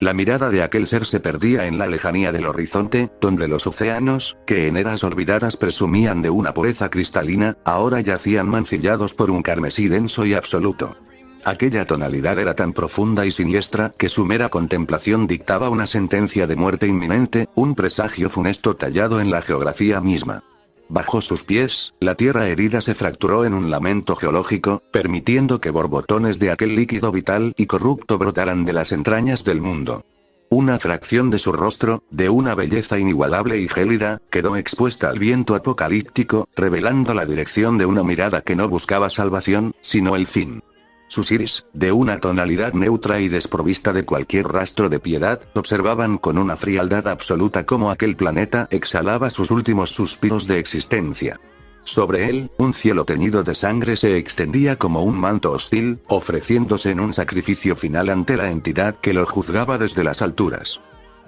La mirada de aquel ser se perdía en la lejanía del horizonte, donde los océanos, que en eras olvidadas presumían de una pureza cristalina, ahora yacían mancillados por un carmesí denso y absoluto. Aquella tonalidad era tan profunda y siniestra que su mera contemplación dictaba una sentencia de muerte inminente, un presagio funesto tallado en la geografía misma. Bajo sus pies, la tierra herida se fracturó en un lamento geológico, permitiendo que borbotones de aquel líquido vital y corrupto brotaran de las entrañas del mundo. Una fracción de su rostro, de una belleza inigualable y gélida, quedó expuesta al viento apocalíptico, revelando la dirección de una mirada que no buscaba salvación, sino el fin. Sus iris, de una tonalidad neutra y desprovista de cualquier rastro de piedad, observaban con una frialdad absoluta cómo aquel planeta exhalaba sus últimos suspiros de existencia. Sobre él, un cielo teñido de sangre se extendía como un manto hostil, ofreciéndose en un sacrificio final ante la entidad que lo juzgaba desde las alturas.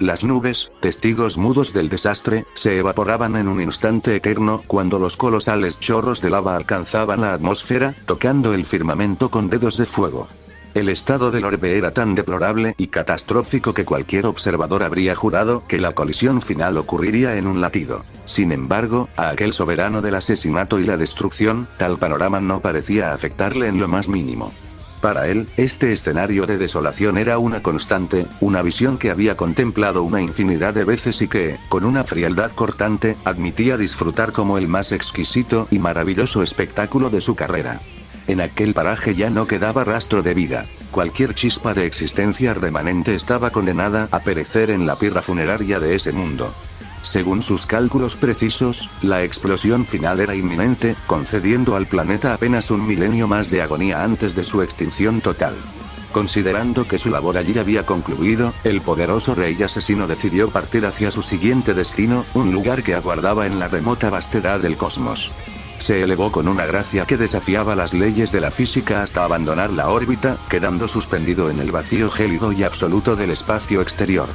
Las nubes, testigos mudos del desastre, se evaporaban en un instante eterno cuando los colosales chorros de lava alcanzaban la atmósfera, tocando el firmamento con dedos de fuego. El estado del orbe era tan deplorable y catastrófico que cualquier observador habría jurado que la colisión final ocurriría en un latido. Sin embargo, a aquel soberano del asesinato y la destrucción, tal panorama no parecía afectarle en lo más mínimo. Para él, este escenario de desolación era una constante, una visión que había contemplado una infinidad de veces y que, con una frialdad cortante, admitía disfrutar como el más exquisito y maravilloso espectáculo de su carrera. En aquel paraje ya no quedaba rastro de vida. Cualquier chispa de existencia remanente estaba condenada a perecer en la pirra funeraria de ese mundo. Según sus cálculos precisos, la explosión final era inminente, concediendo al planeta apenas un milenio más de agonía antes de su extinción total. Considerando que su labor allí había concluido, el poderoso rey asesino decidió partir hacia su siguiente destino, un lugar que aguardaba en la remota vastedad del cosmos. Se elevó con una gracia que desafiaba las leyes de la física hasta abandonar la órbita, quedando suspendido en el vacío gélido y absoluto del espacio exterior.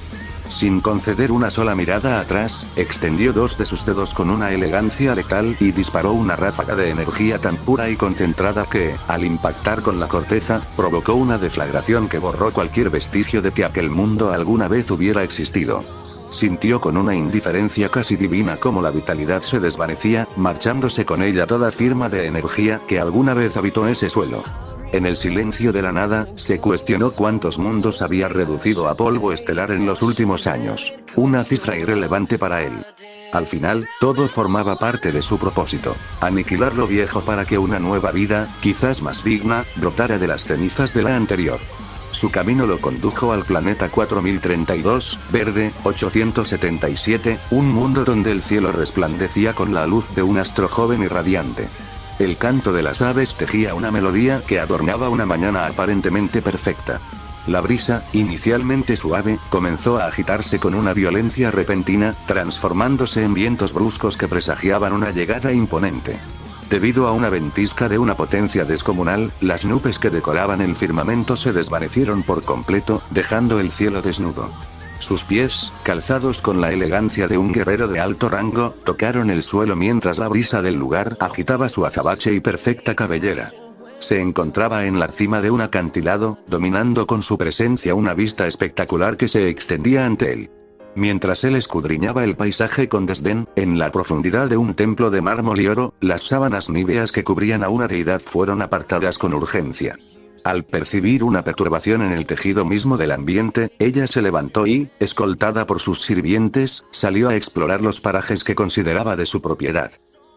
Sin conceder una sola mirada atrás, extendió dos de sus dedos con una elegancia letal y disparó una ráfaga de energía tan pura y concentrada que, al impactar con la corteza, provocó una deflagración que borró cualquier vestigio de que aquel mundo alguna vez hubiera existido. Sintió con una indiferencia casi divina cómo la vitalidad se desvanecía, marchándose con ella toda firma de energía que alguna vez habitó ese suelo. En el silencio de la nada, se cuestionó cuántos mundos había reducido a polvo estelar en los últimos años. Una cifra irrelevante para él. Al final, todo formaba parte de su propósito. Aniquilar lo viejo para que una nueva vida, quizás más digna, brotara de las cenizas de la anterior. Su camino lo condujo al planeta 4032, verde, 877, un mundo donde el cielo resplandecía con la luz de un astro joven y radiante. El canto de las aves tejía una melodía que adornaba una mañana aparentemente perfecta. La brisa, inicialmente suave, comenzó a agitarse con una violencia repentina, transformándose en vientos bruscos que presagiaban una llegada imponente. Debido a una ventisca de una potencia descomunal, las nubes que decoraban el firmamento se desvanecieron por completo, dejando el cielo desnudo. Sus pies, calzados con la elegancia de un guerrero de alto rango, tocaron el suelo mientras la brisa del lugar agitaba su azabache y perfecta cabellera. Se encontraba en la cima de un acantilado, dominando con su presencia una vista espectacular que se extendía ante él. Mientras él escudriñaba el paisaje con desdén, en la profundidad de un templo de mármol y oro, las sábanas níveas que cubrían a una deidad fueron apartadas con urgencia. Al percibir una perturbación en el tejido mismo del ambiente, ella se levantó y, escoltada por sus sirvientes, salió a explorar los parajes que consideraba de su propiedad.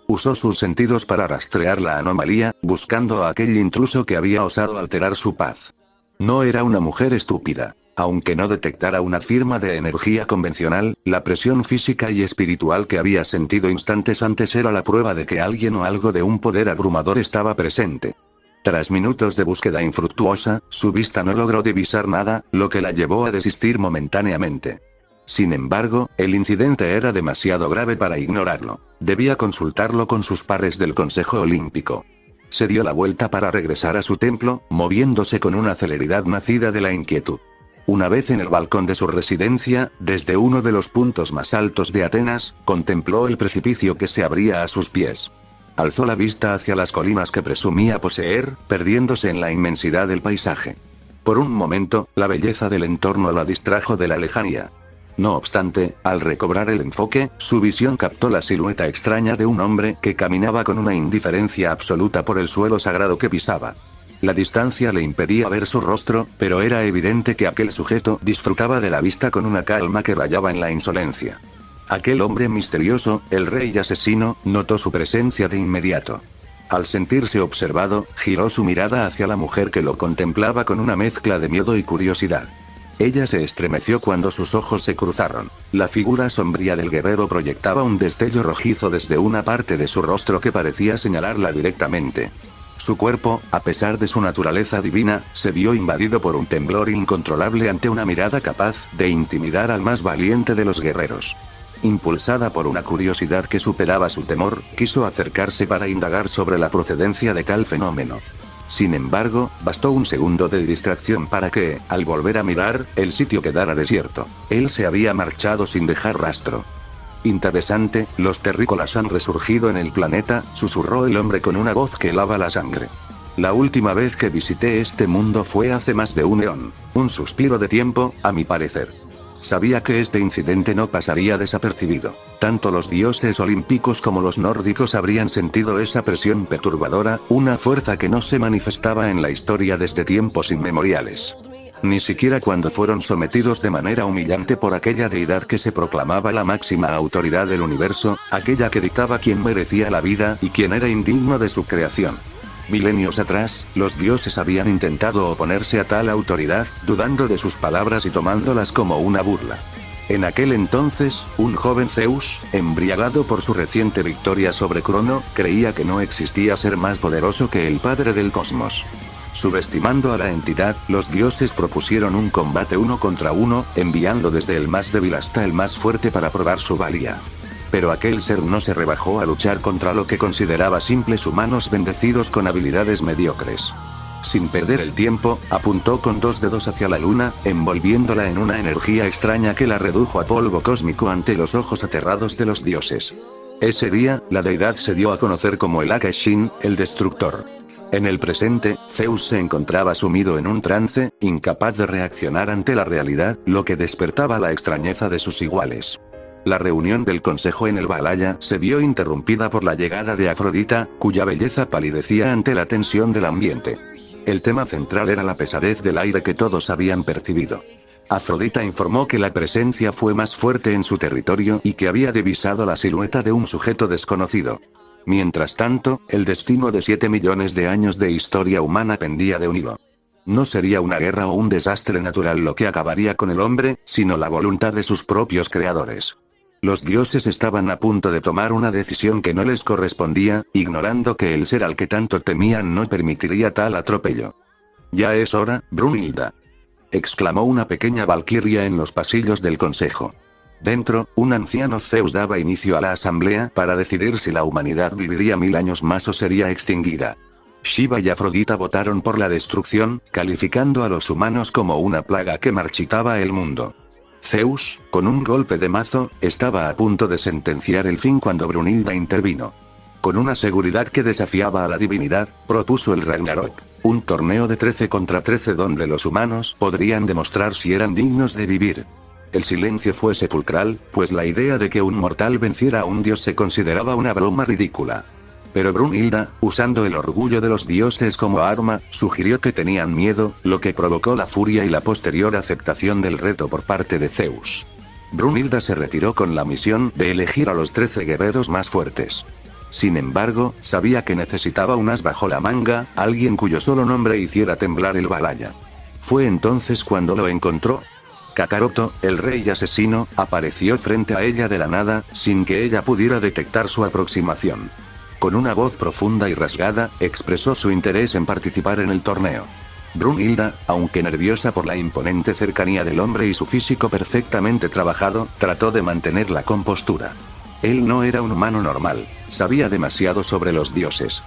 Usó sus sentidos para rastrear la anomalía, buscando a aquel intruso que había osado alterar su paz. No era una mujer estúpida. Aunque no detectara una firma de energía convencional, la presión física y espiritual que había sentido instantes antes era la prueba de que alguien o algo de un poder abrumador estaba presente. Tras minutos de búsqueda infructuosa, su vista no logró divisar nada, lo que la llevó a desistir momentáneamente. Sin embargo, el incidente era demasiado grave para ignorarlo. Debía consultarlo con sus pares del Consejo Olímpico. Se dio la vuelta para regresar a su templo, moviéndose con una celeridad nacida de la inquietud. Una vez en el balcón de su residencia, desde uno de los puntos más altos de Atenas, contempló el precipicio que se abría a sus pies. Alzó la vista hacia las colinas que presumía poseer, perdiéndose en la inmensidad del paisaje. Por un momento, la belleza del entorno la distrajo de la lejanía. No obstante, al recobrar el enfoque, su visión captó la silueta extraña de un hombre que caminaba con una indiferencia absoluta por el suelo sagrado que pisaba. La distancia le impedía ver su rostro, pero era evidente que aquel sujeto disfrutaba de la vista con una calma que rayaba en la insolencia. Aquel hombre misterioso, el rey asesino, notó su presencia de inmediato. Al sentirse observado, giró su mirada hacia la mujer que lo contemplaba con una mezcla de miedo y curiosidad. Ella se estremeció cuando sus ojos se cruzaron. La figura sombría del guerrero proyectaba un destello rojizo desde una parte de su rostro que parecía señalarla directamente. Su cuerpo, a pesar de su naturaleza divina, se vio invadido por un temblor incontrolable ante una mirada capaz de intimidar al más valiente de los guerreros. Impulsada por una curiosidad que superaba su temor, quiso acercarse para indagar sobre la procedencia de tal fenómeno. Sin embargo, bastó un segundo de distracción para que, al volver a mirar, el sitio quedara desierto. Él se había marchado sin dejar rastro. Interesante, los terrícolas han resurgido en el planeta, susurró el hombre con una voz que helaba la sangre. La última vez que visité este mundo fue hace más de un eón. Un suspiro de tiempo, a mi parecer. Sabía que este incidente no pasaría desapercibido. Tanto los dioses olímpicos como los nórdicos habrían sentido esa presión perturbadora, una fuerza que no se manifestaba en la historia desde tiempos inmemoriales. Ni siquiera cuando fueron sometidos de manera humillante por aquella deidad que se proclamaba la máxima autoridad del universo, aquella que dictaba quién merecía la vida y quién era indigno de su creación. Milenios atrás, los dioses habían intentado oponerse a tal autoridad, dudando de sus palabras y tomándolas como una burla. En aquel entonces, un joven Zeus, embriagado por su reciente victoria sobre Crono, creía que no existía ser más poderoso que el padre del cosmos. Subestimando a la entidad, los dioses propusieron un combate 1 contra 1, enviando desde el más débil hasta el más fuerte para probar su valía. Pero aquel ser no se rebajó a luchar contra lo que consideraba simples humanos bendecidos con habilidades mediocres. Sin perder el tiempo, apuntó con 2 dedos hacia la luna, envolviéndola en una energía extraña que la redujo a polvo cósmico ante los ojos aterrados de los dioses. Ese día, la deidad se dio a conocer como el Aka-Shin, el Destructor. En el presente, Zeus se encontraba sumido en un trance, incapaz de reaccionar ante la realidad, lo que despertaba la extrañeza de sus iguales. La reunión del consejo en el Valhalla se vio interrumpida por la llegada de Afrodita, cuya belleza palidecía ante la tensión del ambiente. El tema central era la pesadez del aire que todos habían percibido. Afrodita informó que la presencia fue más fuerte en su territorio y que había divisado la silueta de un sujeto desconocido. Mientras tanto, el destino de 7 millones de años de historia humana pendía de un hilo. No sería una guerra o un desastre natural lo que acabaría con el hombre, sino la voluntad de sus propios creadores. Los dioses estaban a punto de tomar una decisión que no les correspondía, ignorando que el ser al que tanto temían no permitiría tal atropello. «Ya es hora, Brunhilda», exclamó una pequeña valquiria en los pasillos del consejo. Dentro, un anciano Zeus daba inicio a la asamblea para decidir si la humanidad viviría 1000 años más o sería extinguida. Shiva y Afrodita votaron por la destrucción, calificando a los humanos como una plaga que marchitaba el mundo. Zeus, con un golpe de mazo, estaba a punto de sentenciar el fin cuando Brunhilda intervino. Con una seguridad que desafiaba a la divinidad, propuso el Ragnarok, un torneo de 13 contra 13 donde los humanos podrían demostrar si eran dignos de vivir. El silencio fue sepulcral, pues la idea de que un mortal venciera a un dios se consideraba una broma ridícula. Pero Brunhilda, usando el orgullo de los dioses como arma, sugirió que tenían miedo, lo que provocó la furia y la posterior aceptación del reto por parte de Zeus. Brunhilda se retiró con la misión de elegir a los 13 guerreros más fuertes. Sin embargo, sabía que necesitaba un as bajo la manga, alguien cuyo solo nombre hiciera temblar el Valhalla. Fue entonces cuando lo encontró. Kakaroto, el rey asesino, apareció frente a ella de la nada, sin que ella pudiera detectar su aproximación. Con una voz profunda y rasgada, expresó su interés en participar en el torneo. Brunhilda, aunque nerviosa por la imponente cercanía del hombre y su físico perfectamente trabajado, trató de mantener la compostura. Él no era un humano normal, sabía demasiado sobre los dioses.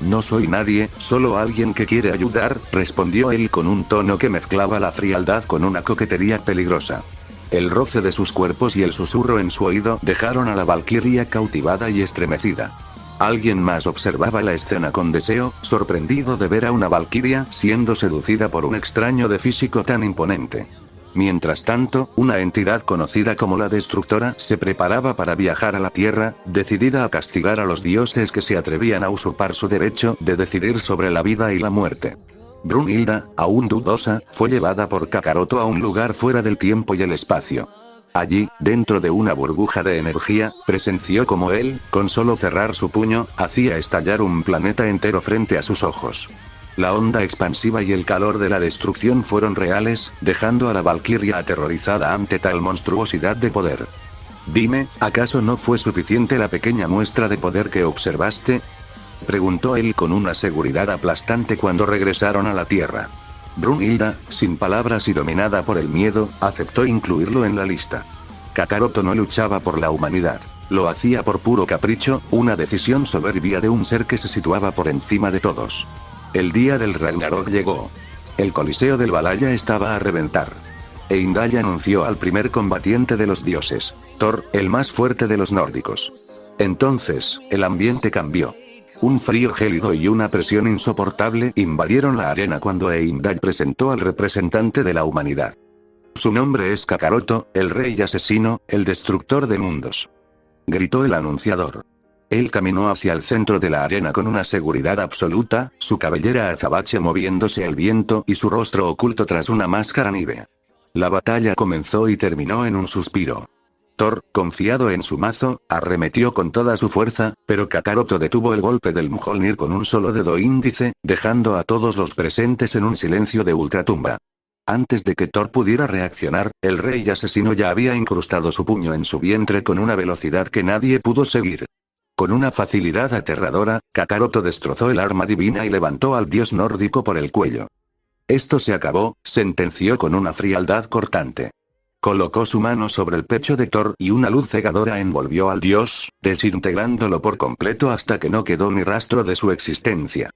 «No soy nadie, solo alguien que quiere ayudar», respondió él con un tono que mezclaba la frialdad con una coquetería peligrosa. El roce de sus cuerpos y el susurro en su oído dejaron a la valquiria cautivada y estremecida. Alguien más observaba la escena con deseo, sorprendido de ver a una valquiria siendo seducida por un extraño de físico tan imponente. Mientras tanto, una entidad conocida como la Destructora se preparaba para viajar a la Tierra, decidida a castigar a los dioses que se atrevían a usurpar su derecho de decidir sobre la vida y la muerte. Brunhilda, aún dudosa, fue llevada por Kakaroto a un lugar fuera del tiempo y el espacio. Allí, dentro de una burbuja de energía, presenció como él, con solo cerrar su puño, hacía estallar un planeta entero frente a sus ojos. La onda expansiva y el calor de la destrucción fueron reales, dejando a la valquiria aterrorizada ante tal monstruosidad de poder. Dime, ¿acaso no fue suficiente la pequeña muestra de poder que observaste? Preguntó él con una seguridad aplastante cuando regresaron a la Tierra. Brunhilda, sin palabras y dominada por el miedo, aceptó incluirlo en la lista. Kakaroto no luchaba por la humanidad. Lo hacía por puro capricho, una decisión soberbia de un ser que se situaba por encima de todos. El día del Ragnarok llegó. El Coliseo del Valhalla estaba a reventar. Heimdall anunció al primer combatiente de los dioses, Thor, el más fuerte de los nórdicos. Entonces, el ambiente cambió. Un frío gélido y una presión insoportable invadieron la arena cuando Heimdall presentó al representante de la humanidad. Su nombre es Kakaroto, el rey asesino, el destructor de mundos. Gritó el anunciador. Él caminó hacia el centro de la arena con una seguridad absoluta, su cabellera azabache moviéndose al viento y su rostro oculto tras una máscara nívea. La batalla comenzó y terminó en un suspiro. Thor, confiado en su mazo, arremetió con toda su fuerza, pero Kakaroto detuvo el golpe del Mjolnir con un solo dedo índice, dejando a todos los presentes en un silencio de ultratumba. Antes de que Thor pudiera reaccionar, el rey asesino ya había incrustado su puño en su vientre con una velocidad que nadie pudo seguir. Con una facilidad aterradora, Kakaroto destrozó el arma divina y levantó al dios nórdico por el cuello. Esto se acabó, sentenció con una frialdad cortante. Colocó su mano sobre el pecho de Thor y una luz cegadora envolvió al dios, desintegrándolo por completo hasta que no quedó ni rastro de su existencia.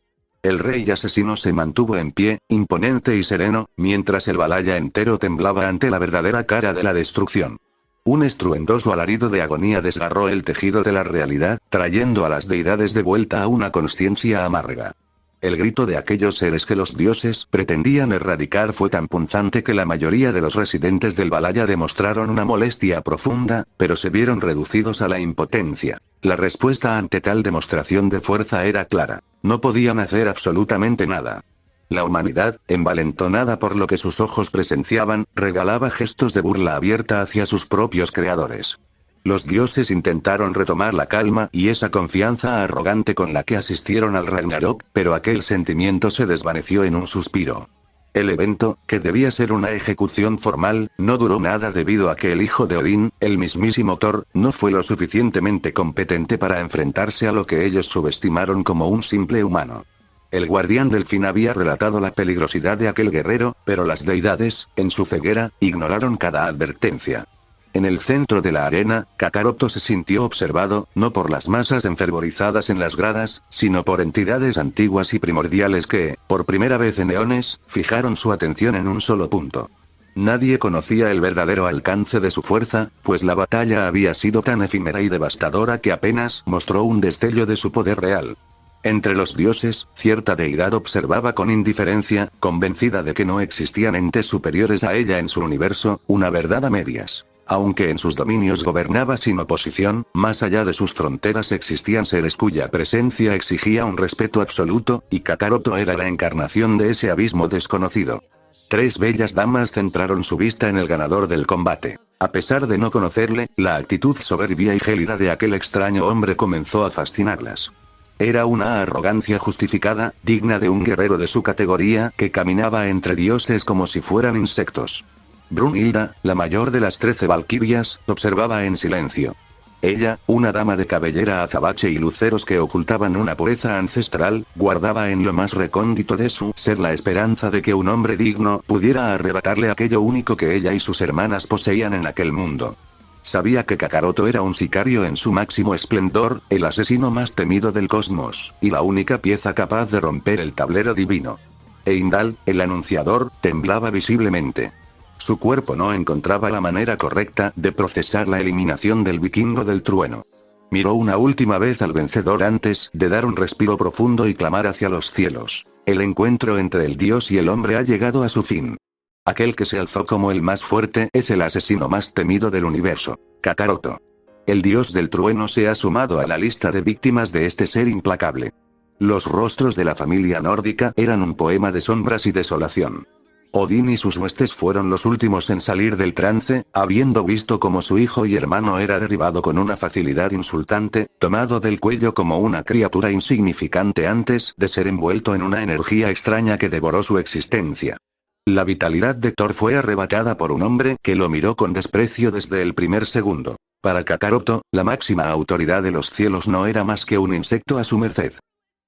El rey asesino se mantuvo en pie, imponente y sereno, mientras el Valhalla entero temblaba ante la verdadera cara de la destrucción. Un estruendoso alarido de agonía desgarró el tejido de la realidad, trayendo a las deidades de vuelta a una consciencia amarga. El grito de aquellos seres que los dioses pretendían erradicar fue tan punzante que la mayoría de los residentes del Valhalla demostraron una molestia profunda, pero se vieron reducidos a la impotencia. La respuesta ante tal demostración de fuerza era clara. No podían hacer absolutamente nada. La humanidad, envalentonada por lo que sus ojos presenciaban, regalaba gestos de burla abierta hacia sus propios creadores. Los dioses intentaron retomar la calma y esa confianza arrogante con la que asistieron al Ragnarok, pero aquel sentimiento se desvaneció en un suspiro. El evento, que debía ser una ejecución formal, no duró nada debido a que el hijo de Odín, el mismísimo Thor, no fue lo suficientemente competente para enfrentarse a lo que ellos subestimaron como un simple humano. El guardián del fin había relatado la peligrosidad de aquel guerrero, pero las deidades, en su ceguera, ignoraron cada advertencia. En el centro de la arena, Kakaroto se sintió observado, no por las masas enfervorizadas en las gradas, sino por entidades antiguas y primordiales que, por primera vez en eones, fijaron su atención en un solo punto. Nadie conocía el verdadero alcance de su fuerza, pues la batalla había sido tan efímera y devastadora que apenas mostró un destello de su poder real. Entre los dioses, cierta deidad observaba con indiferencia, convencida de que no existían entes superiores a ella en su universo, una verdad a medias. Aunque en sus dominios gobernaba sin oposición, más allá de sus fronteras existían seres cuya presencia exigía un respeto absoluto, y Kakaroto era la encarnación de ese abismo desconocido. 3 bellas damas centraron su vista en el ganador del combate. A pesar de no conocerle, la actitud soberbia y gélida de aquel extraño hombre comenzó a fascinarlas. Era una arrogancia justificada, digna de un guerrero de su categoría, que caminaba entre dioses como si fueran insectos. Brunhilda, la mayor de las 13 valquirias, observaba en silencio. Ella, una dama de cabellera azabache y luceros que ocultaban una pureza ancestral, guardaba en lo más recóndito de su ser la esperanza de que un hombre digno pudiera arrebatarle aquello único que ella y sus hermanas poseían en aquel mundo. Sabía que Kakaroto era un sicario en su máximo esplendor, el asesino más temido del cosmos, y la única pieza capaz de romper el tablero divino. Heimdall, el anunciador, temblaba visiblemente. Su cuerpo no encontraba la manera correcta de procesar la eliminación del vikingo del trueno. Miró una última vez al vencedor antes de dar un respiro profundo y clamar hacia los cielos. El encuentro entre el dios y el hombre ha llegado a su fin. Aquel que se alzó como el más fuerte es el asesino más temido del universo, Kakaroto. El dios del trueno se ha sumado a la lista de víctimas de este ser implacable. Los rostros de la familia nórdica eran un poema de sombras y desolación. Odín y sus huestes fueron los últimos en salir del trance, habiendo visto cómo su hijo y hermano era derribado con una facilidad insultante, tomado del cuello como una criatura insignificante antes de ser envuelto en una energía extraña que devoró su existencia. La vitalidad de Thor fue arrebatada por un hombre que lo miró con desprecio desde el primer segundo. Para Kakaroto, la máxima autoridad de los cielos no era más que un insecto a su merced.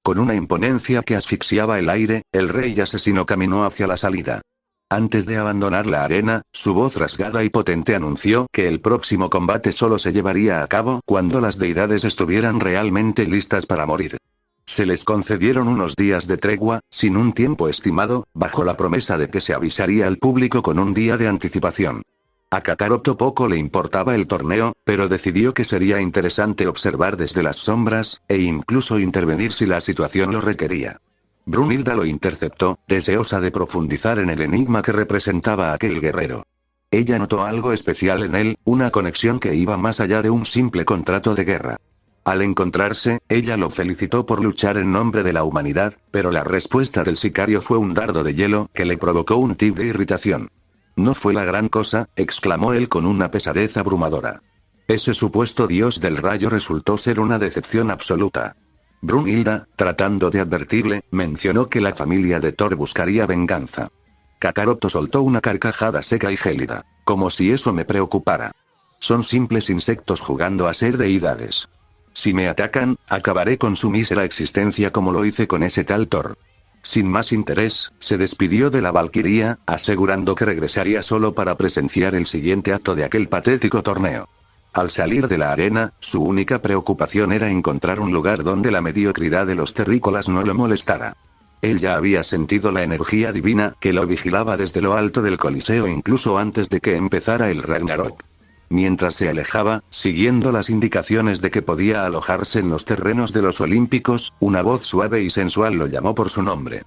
Con una imponencia que asfixiaba el aire, el rey asesino caminó hacia la salida. Antes de abandonar la arena, su voz rasgada y potente anunció que el próximo combate solo se llevaría a cabo cuando las deidades estuvieran realmente listas para morir. Se les concedieron unos días de tregua, sin un tiempo estimado, bajo la promesa de que se avisaría al público con un día de anticipación. A Kakaroto poco le importaba el torneo, pero decidió que sería interesante observar desde las sombras, e incluso intervenir si la situación lo requería. Brunhilda lo interceptó, deseosa de profundizar en el enigma que representaba a aquel guerrero. Ella notó algo especial en él, una conexión que iba más allá de un simple contrato de guerra. Al encontrarse, ella lo felicitó por luchar en nombre de la humanidad, pero la respuesta del sicario fue un dardo de hielo que le provocó un tic de irritación. No fue la gran cosa, exclamó él con una pesadez abrumadora. Ese supuesto dios del rayo resultó ser una decepción absoluta. Brunhilda, tratando de advertirle, mencionó que la familia de Thor buscaría venganza. Kakaroto soltó una carcajada seca y gélida. Como si eso me preocupara. Son simples insectos jugando a ser deidades. Si me atacan, acabaré con su mísera existencia como lo hice con ese tal Thor. Sin más interés, se despidió de la valquiria, asegurando que regresaría solo para presenciar el siguiente acto de aquel patético torneo. Al salir de la arena, su única preocupación era encontrar un lugar donde la mediocridad de los terrícolas no lo molestara. Él ya había sentido la energía divina que lo vigilaba desde lo alto del Coliseo incluso antes de que empezara el Ragnarok. Mientras se alejaba, siguiendo las indicaciones de que podía alojarse en los terrenos de los Olímpicos, una voz suave y sensual lo llamó por su nombre.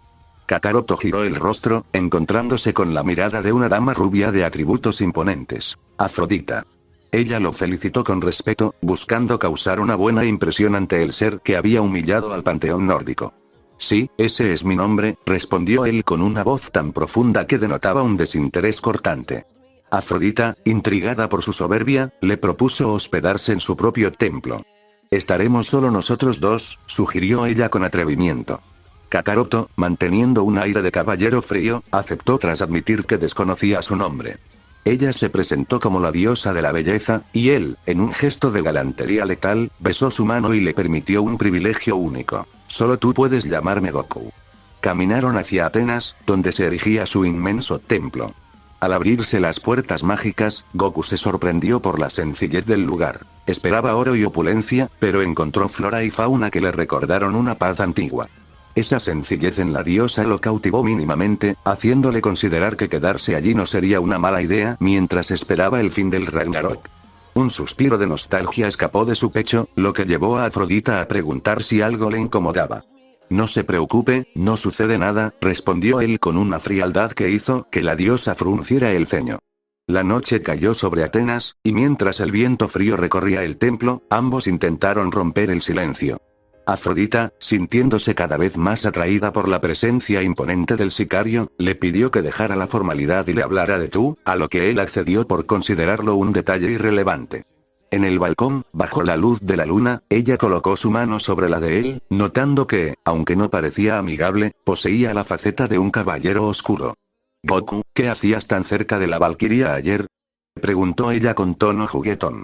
Kakaroto giró el rostro, encontrándose con la mirada de una dama rubia de atributos imponentes. Afrodita. Ella lo felicitó con respeto, buscando causar una buena impresión ante el ser que había humillado al panteón nórdico. Sí, ese es mi nombre, respondió él con una voz tan profunda que denotaba un desinterés cortante. Afrodita, intrigada por su soberbia, le propuso hospedarse en su propio templo. Estaremos solo nosotros dos, sugirió ella con atrevimiento. Kakaroto, manteniendo un aire de caballero frío, aceptó tras admitir que desconocía su nombre. Ella se presentó como la diosa de la belleza, y él, en un gesto de galantería letal, besó su mano y le permitió un privilegio único. Solo tú puedes llamarme Goku. Caminaron hacia Atenas, donde se erigía su inmenso templo. Al abrirse las puertas mágicas, Goku se sorprendió por la sencillez del lugar. Esperaba oro y opulencia, pero encontró flora y fauna que le recordaron una paz antigua. Esa sencillez en la diosa lo cautivó mínimamente, haciéndole considerar que quedarse allí no sería una mala idea mientras esperaba el fin del Ragnarok. Un suspiro de nostalgia escapó de su pecho, lo que llevó a Afrodita a preguntar si algo le incomodaba. No se preocupe, no sucede nada, respondió él con una frialdad que hizo que la diosa frunciera el ceño. La noche cayó sobre Atenas, y mientras el viento frío recorría el templo, ambos intentaron romper el silencio. Afrodita, sintiéndose cada vez más atraída por la presencia imponente del sicario, le pidió que dejara la formalidad y le hablara de tú, a lo que él accedió por considerarlo un detalle irrelevante. En el balcón, bajo la luz de la luna, ella colocó su mano sobre la de él, notando que, aunque no parecía amigable, poseía la faceta de un caballero oscuro. «Goku, ¿qué hacías tan cerca de la valquiria ayer?», preguntó ella con tono juguetón.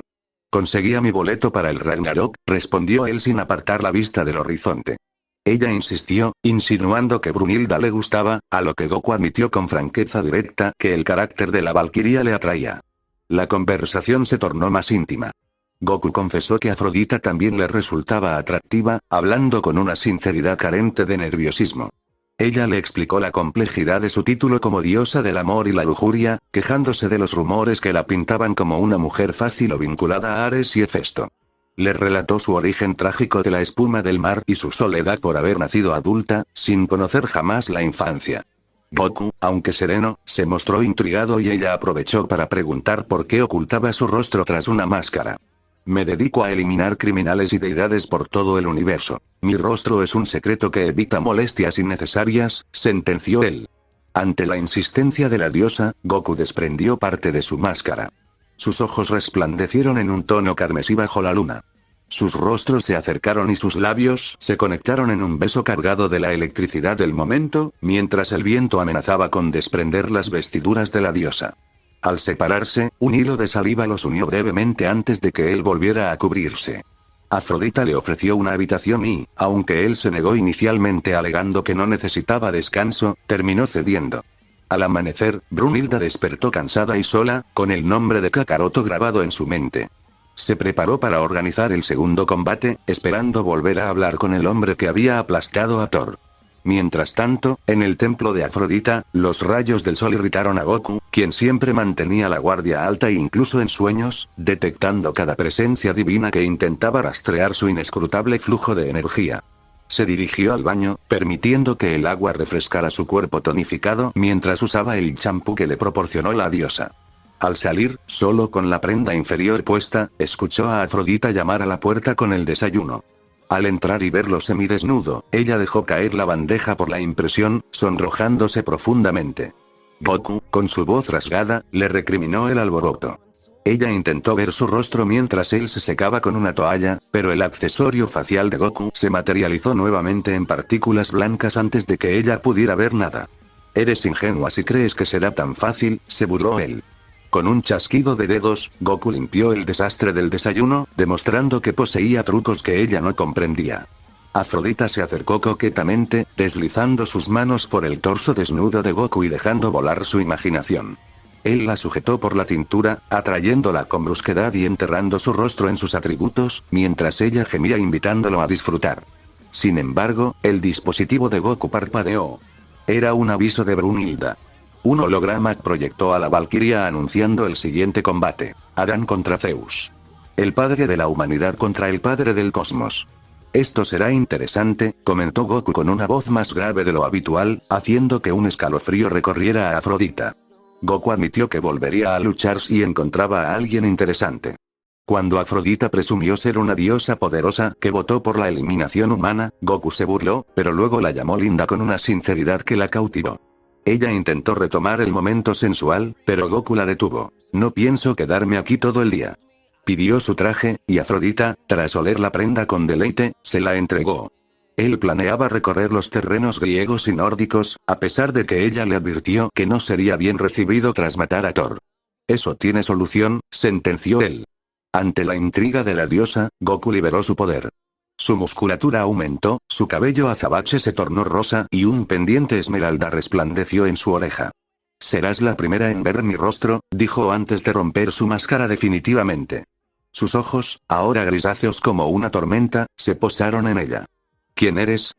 «Conseguía mi boleto para el Ragnarok», respondió él sin apartar la vista del horizonte. Ella insistió, insinuando que Brunhilda le gustaba, a lo que Goku admitió con franqueza directa que el carácter de la valquiria le atraía. La conversación se tornó más íntima. Goku confesó que Afrodita también le resultaba atractiva, hablando con una sinceridad carente de nerviosismo. Ella le explicó la complejidad de su título como diosa del amor y la lujuria, quejándose de los rumores que la pintaban como una mujer fácil o vinculada a Ares y Hefesto. Le relató su origen trágico de la espuma del mar y su soledad por haber nacido adulta, sin conocer jamás la infancia. Goku, aunque sereno, se mostró intrigado y ella aprovechó para preguntar por qué ocultaba su rostro tras una máscara. Me dedico a eliminar criminales y deidades por todo el universo. Mi rostro es un secreto que evita molestias innecesarias, sentenció él. Ante la insistencia de la diosa, Goku desprendió parte de su máscara. Sus ojos resplandecieron en un tono carmesí bajo la luna. Sus rostros se acercaron y sus labios se conectaron en un beso cargado de la electricidad del momento, mientras el viento amenazaba con desprender las vestiduras de la diosa. Al separarse, un hilo de saliva los unió brevemente antes de que él volviera a cubrirse. Afrodita le ofreció una habitación y, aunque él se negó inicialmente alegando que no necesitaba descanso, terminó cediendo. Al amanecer, Brunilda despertó cansada y sola, con el nombre de Kakaroto grabado en su mente. Se preparó para organizar el segundo combate, esperando volver a hablar con el hombre que había aplastado a Thor. Mientras tanto, en el templo de Afrodita, los rayos del sol irritaron a Goku, quien siempre mantenía la guardia alta e incluso en sueños, detectando cada presencia divina que intentaba rastrear su inescrutable flujo de energía. Se dirigió al baño, permitiendo que el agua refrescara su cuerpo tonificado mientras usaba el champú que le proporcionó la diosa. Al salir, solo con la prenda inferior puesta, escuchó a Afrodita llamar a la puerta con el desayuno. Al entrar y verlo semidesnudo, ella dejó caer la bandeja por la impresión, sonrojándose profundamente. Goku, con su voz rasgada, le recriminó el alboroto. Ella intentó ver su rostro mientras él se secaba con una toalla, pero el accesorio facial de Goku se materializó nuevamente en partículas blancas antes de que ella pudiera ver nada. Eres ingenua si crees que será tan fácil, se burló él. Con un chasquido de dedos, Goku limpió el desastre del desayuno, demostrando que poseía trucos que ella no comprendía. Afrodita se acercó coquetamente, deslizando sus manos por el torso desnudo de Goku y dejando volar su imaginación. Él la sujetó por la cintura, atrayéndola con brusquedad y enterrando su rostro en sus atributos, mientras ella gemía invitándolo a disfrutar. Sin embargo, el dispositivo de Goku parpadeó. Era un aviso de Brunilda. Un holograma proyectó a la Valquiria anunciando el siguiente combate. Adán contra Zeus. El padre de la humanidad contra el padre del cosmos. Esto será interesante, comentó Goku con una voz más grave de lo habitual, haciendo que un escalofrío recorriera a Afrodita. Goku admitió que volvería a luchar si encontraba a alguien interesante. Cuando Afrodita presumió ser una diosa poderosa que votó por la eliminación humana, Goku se burló, pero luego la llamó linda con una sinceridad que la cautivó. Ella intentó retomar el momento sensual, pero Goku la detuvo. No pienso quedarme aquí todo el día. Pidió su traje, y Afrodita, tras oler la prenda con deleite, se la entregó. Él planeaba recorrer los terrenos griegos y nórdicos, a pesar de que ella le advirtió que no sería bien recibido tras matar a Thor. Eso tiene solución, sentenció él. Ante la intriga de la diosa, Goku liberó su poder. Su musculatura aumentó, su cabello azabache se tornó rosa y un pendiente esmeralda resplandeció en su oreja. Serás la primera en ver mi rostro, dijo antes de romper su máscara definitivamente. Sus ojos, ahora grisáceos como una tormenta, se posaron en ella. ¿Quién eres?,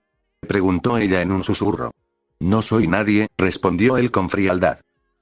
preguntó ella en un susurro. No soy nadie, respondió él con frialdad.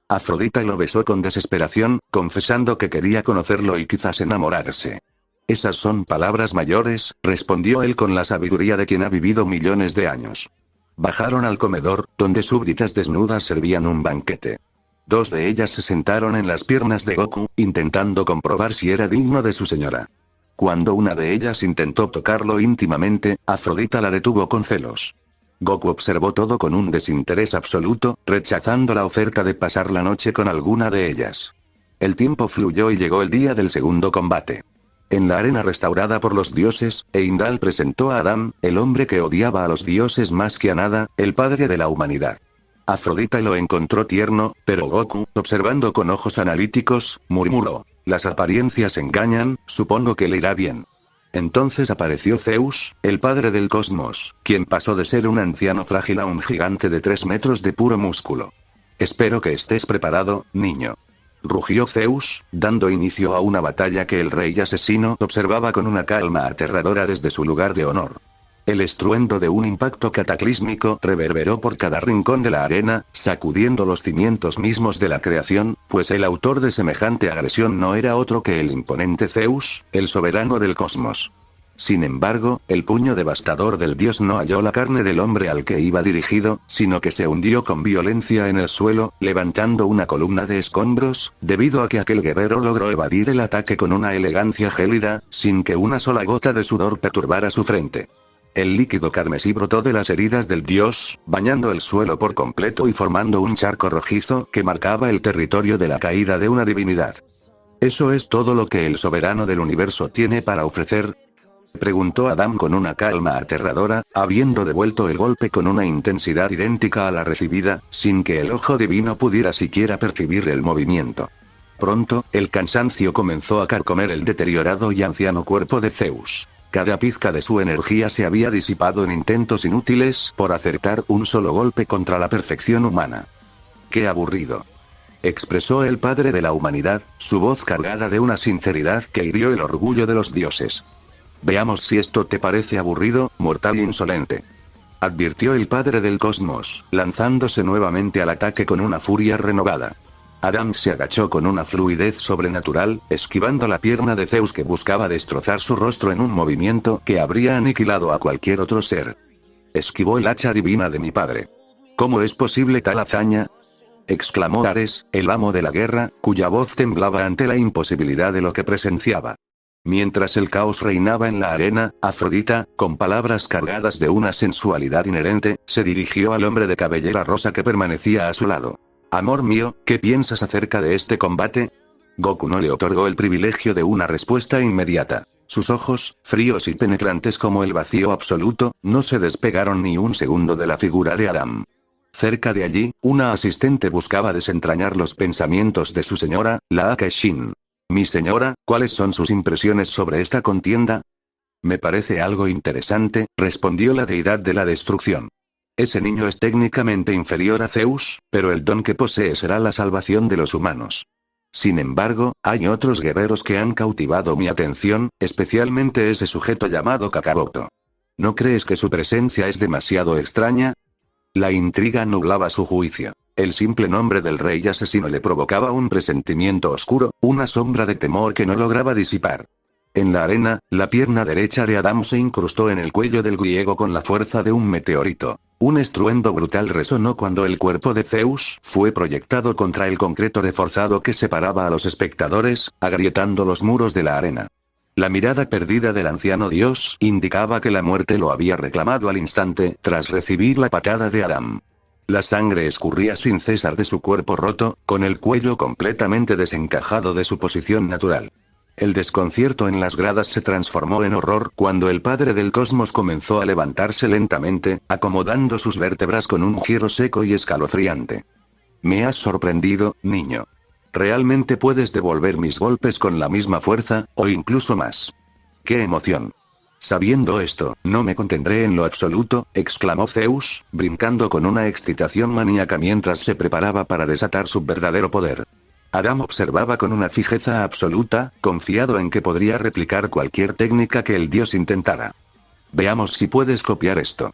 Afrodita lo besó con desesperación, confesando que quería conocerlo y quizás enamorarse. Esas son palabras mayores, respondió él con la sabiduría de quien ha vivido millones de años. Bajaron al comedor, donde súbditas desnudas servían un banquete. Dos de ellas se sentaron en las piernas de Goku, intentando comprobar si era digno de su señora. Cuando una de ellas intentó tocarlo íntimamente, Afrodita la detuvo con celos. Goku observó todo con un desinterés absoluto, rechazando la oferta de pasar la noche con alguna de ellas. El tiempo fluyó y llegó el día del segundo combate. En la arena restaurada por los dioses, Heimdall presentó a Adán, el hombre que odiaba a los dioses más que a nada, el padre de la humanidad. Afrodita lo encontró tierno, pero Goku, observando con ojos analíticos, murmuró: las apariencias engañan, supongo que le irá bien. Entonces apareció Zeus, el padre del cosmos, quien pasó de ser un anciano frágil a un gigante de 3 metros de puro músculo. Espero que estés preparado, niño. Rugió Zeus, dando inicio a una batalla que el rey asesino observaba con una calma aterradora desde su lugar de honor. El estruendo de un impacto cataclísmico reverberó por cada rincón de la arena, sacudiendo los cimientos mismos de la creación, pues el autor de semejante agresión no era otro que el imponente Zeus, el soberano del cosmos. Sin embargo, el puño devastador del dios no halló la carne del hombre al que iba dirigido, sino que se hundió con violencia en el suelo, levantando una columna de escombros, debido a que aquel guerrero logró evadir el ataque con una elegancia gélida, sin que una sola gota de sudor perturbara su frente. El líquido carmesí brotó de las heridas del dios, bañando el suelo por completo y formando un charco rojizo que marcaba el territorio de la caída de una divinidad. ¿Eso es todo lo que el soberano del universo tiene para ofrecer?, preguntó Adam con una calma aterradora, habiendo devuelto el golpe con una intensidad idéntica a la recibida, sin que el ojo divino pudiera siquiera percibir el movimiento. Pronto, el cansancio comenzó a carcomer el deteriorado y anciano cuerpo de Zeus. Cada pizca de su energía se había disipado en intentos inútiles por acertar un solo golpe contra la perfección humana. ¡Qué aburrido!, expresó el padre de la humanidad, su voz cargada de una sinceridad que hirió el orgullo de los dioses. Veamos si esto te parece aburrido, mortal insolente, advirtió el padre del cosmos, lanzándose nuevamente al ataque con una furia renovada. Adam se agachó con una fluidez sobrenatural, esquivando la pierna de Zeus que buscaba destrozar su rostro en un movimiento que habría aniquilado a cualquier otro ser. Esquivó el hacha divina de mi padre. ¿Cómo es posible tal hazaña?, exclamó Ares, el amo de la guerra, cuya voz temblaba ante la imposibilidad de lo que presenciaba. Mientras el caos reinaba en la arena, Afrodita, con palabras cargadas de una sensualidad inherente, se dirigió al hombre de cabellera rosa que permanecía a su lado. Amor mío, ¿qué piensas acerca de este combate? Goku no le otorgó el privilegio de una respuesta inmediata. Sus ojos, fríos y penetrantes como el vacío absoluto, no se despegaron ni un segundo de la figura de Adam. Cerca de allí, una asistente buscaba desentrañar los pensamientos de su señora, la Akashin. Mi señora, ¿cuáles son sus impresiones sobre esta contienda? Me parece algo interesante, respondió la deidad de la destrucción. Ese niño es técnicamente inferior a Zeus, pero el don que posee será la salvación de los humanos. Sin embargo, hay otros guerreros que han cautivado mi atención, especialmente ese sujeto llamado Kakaroto. ¿No crees que su presencia es demasiado extraña? La intriga nublaba su juicio. El simple nombre del rey asesino le provocaba un presentimiento oscuro, una sombra de temor que no lograba disipar. En la arena, la pierna derecha de Adam se incrustó en el cuello del griego con la fuerza de un meteorito. Un estruendo brutal resonó cuando el cuerpo de Zeus fue proyectado contra el concreto reforzado que separaba a los espectadores, agrietando los muros de la arena. La mirada perdida del anciano dios indicaba que la muerte lo había reclamado al instante tras recibir la patada de Adam. La sangre escurría sin cesar de su cuerpo roto, con el cuello completamente desencajado de su posición natural. El desconcierto en las gradas se transformó en horror cuando el padre del cosmos comenzó a levantarse lentamente, acomodando sus vértebras con un giro seco y escalofriante. Me has sorprendido, niño. ¿Realmente puedes devolver mis golpes con la misma fuerza, o incluso más? ¡Qué emoción! Sabiendo esto, no me contendré en lo absoluto, exclamó Zeus, brincando con una excitación maníaca mientras se preparaba para desatar su verdadero poder. Adam observaba con una fijeza absoluta, confiado en que podría replicar cualquier técnica que el dios intentara. Veamos si puedes copiar esto,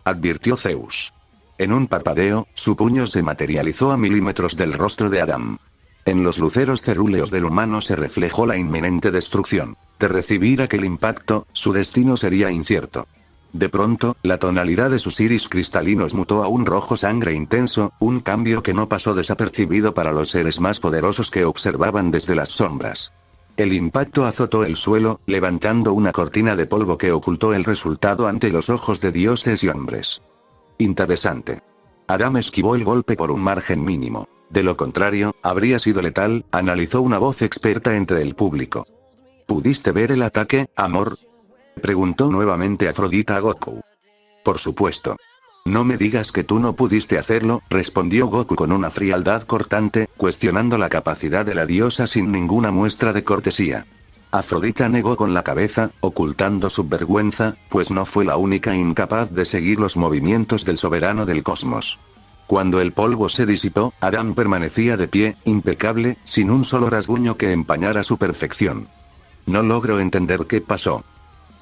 advirtió Zeus. En un parpadeo, su puño se materializó a milímetros del rostro de Adam. En los luceros cerúleos del humano se reflejó la inminente destrucción. De recibir aquel impacto, su destino sería incierto. De pronto, la tonalidad de sus iris cristalinos mutó a un rojo sangre intenso, un cambio que no pasó desapercibido para los seres más poderosos que observaban desde las sombras. El impacto azotó el suelo, levantando una cortina de polvo que ocultó el resultado ante los ojos de dioses y hombres. Interesante. Adam esquivó el golpe por un margen mínimo. De lo contrario, habría sido letal, analizó una voz experta entre el público. ¿Pudiste ver el ataque, amor?, preguntó nuevamente Afrodita a Goku. Por supuesto. No me digas que tú no pudiste hacerlo, respondió Goku con una frialdad cortante, cuestionando la capacidad de la diosa sin ninguna muestra de cortesía. Afrodita negó con la cabeza, ocultando su vergüenza, pues no fue la única incapaz de seguir los movimientos del soberano del cosmos. Cuando el polvo se disipó, Adam permanecía de pie, impecable, sin un solo rasguño que empañara su perfección. No logro entender qué pasó.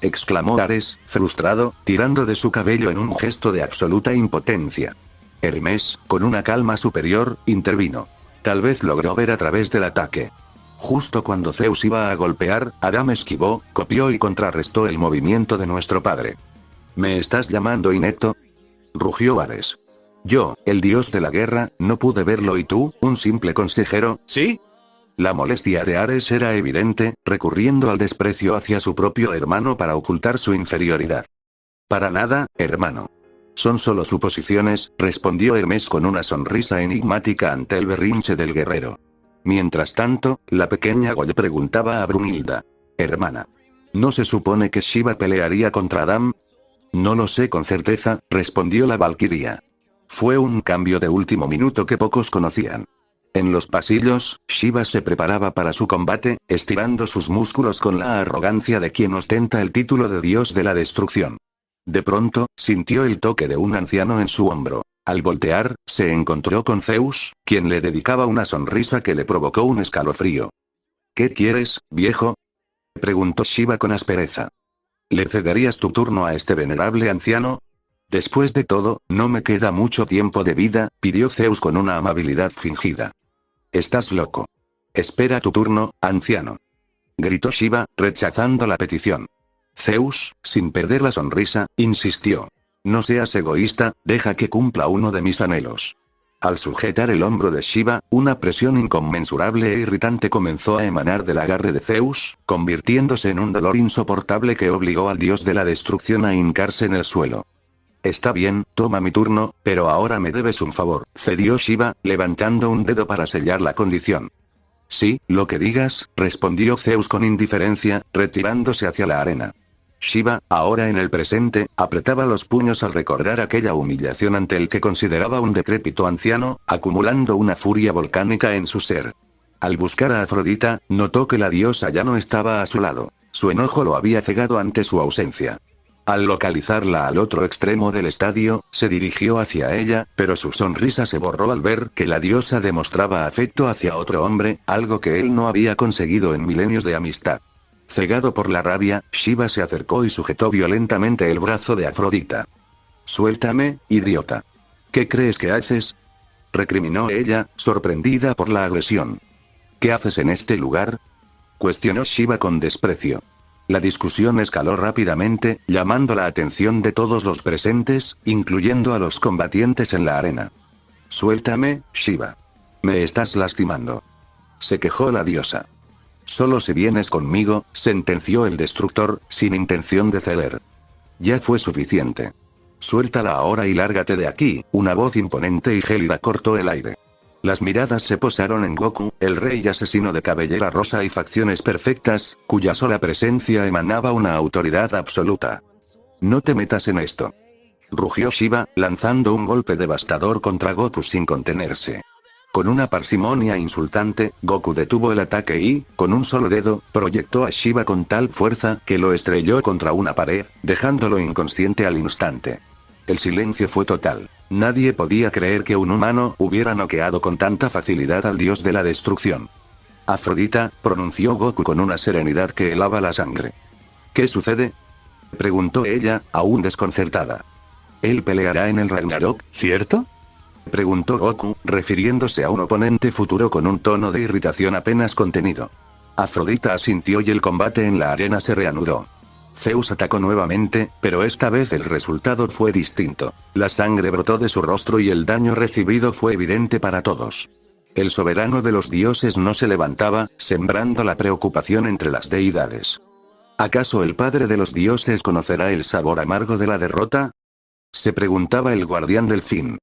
exclamó Ares, frustrado, tirando de su cabello en un gesto de absoluta impotencia. Hermes, con una calma superior, intervino. Tal vez logró ver a través del ataque. Justo cuando Zeus iba a golpear, Adam esquivó, copió y contrarrestó el movimiento de nuestro padre. ¿Me estás llamando inepto?, rugió Ares. Yo, el dios de la guerra, no pude verlo y tú, un simple consejero, ¿sí? La molestia de Ares era evidente, recurriendo al desprecio hacia su propio hermano para ocultar su inferioridad. Para nada, hermano. Son solo suposiciones, respondió Hermes con una sonrisa enigmática ante el berrinche del guerrero. Mientras tanto, la pequeña Goya preguntaba a Brunilda. Hermana. ¿No se supone que Shiva pelearía contra Adam? No lo sé con certeza, respondió la valquiria. Fue un cambio de último minuto que pocos conocían. En los pasillos, Shiva se preparaba para su combate, estirando sus músculos con la arrogancia de quien ostenta el título de dios de la destrucción. De pronto, sintió el toque de un anciano en su hombro. Al voltear, se encontró con Zeus, quien le dedicaba una sonrisa que le provocó un escalofrío. ¿Qué quieres, viejo?, preguntó Shiva con aspereza. ¿Le cederías tu turno a este venerable anciano? Después de todo, no me queda mucho tiempo de vida, pidió Zeus con una amabilidad fingida. Estás loco. Espera tu turno, anciano, gritó Shiva, rechazando la petición. Zeus, sin perder la sonrisa, insistió. No seas egoísta, deja que cumpla uno de mis anhelos. Al sujetar el hombro de Shiva, una presión inconmensurable e irritante comenzó a emanar del agarre de Zeus, convirtiéndose en un dolor insoportable que obligó al dios de la destrucción a hincarse en el suelo. Está bien, toma mi turno, pero ahora me debes un favor, cedió Shiva, levantando un dedo para sellar la condición. Sí, lo que digas, respondió Zeus con indiferencia, retirándose hacia la arena. Shiva, ahora en el presente, apretaba los puños al recordar aquella humillación ante el que consideraba un decrépito anciano, acumulando una furia volcánica en su ser. Al buscar a Afrodita, notó que la diosa ya no estaba a su lado. Su enojo lo había cegado ante su ausencia. Al localizarla al otro extremo del estadio, se dirigió hacia ella, pero su sonrisa se borró al ver que la diosa demostraba afecto hacia otro hombre, algo que él no había conseguido en milenios de amistad. Cegado por la rabia, Shiva se acercó y sujetó violentamente el brazo de Afrodita. «Suéltame, idiota. ¿Qué crees que haces?», recriminó ella, sorprendida por la agresión. «¿Qué haces en este lugar?», cuestionó Shiva con desprecio. La discusión escaló rápidamente, llamando la atención de todos los presentes, incluyendo a los combatientes en la arena. «Suéltame, Shiva. Me estás lastimando», se quejó la diosa. «Solo si vienes conmigo», sentenció el destructor, sin intención de ceder. «Ya fue suficiente. Suéltala ahora y lárgate de aquí», una voz imponente y gélida cortó el aire. Las miradas se posaron en Goku, el rey asesino de cabellera rosa y facciones perfectas, cuya sola presencia emanaba una autoridad absoluta. «No te metas en esto», rugió Shiva, lanzando un golpe devastador contra Goku sin contenerse. Con una parsimonia insultante, Goku detuvo el ataque y, con un solo dedo, proyectó a Shiva con tal fuerza que lo estrelló contra una pared, dejándolo inconsciente al instante. El silencio fue total. Nadie podía creer que un humano hubiera noqueado con tanta facilidad al dios de la destrucción. «Afrodita», pronunció Goku con una serenidad que helaba la sangre. «¿Qué sucede?», preguntó ella, aún desconcertada. «Él peleará en el Ragnarok, ¿cierto?», preguntó Goku, refiriéndose a un oponente futuro con un tono de irritación apenas contenido. Afrodita asintió y el combate en la arena se reanudó. Zeus atacó nuevamente, pero esta vez el resultado fue distinto. La sangre brotó de su rostro y el daño recibido fue evidente para todos. El soberano de los dioses no se levantaba, sembrando la preocupación entre las deidades. ¿Acaso el padre de los dioses conocerá el sabor amargo de la derrota?, se preguntaba el guardián del fin.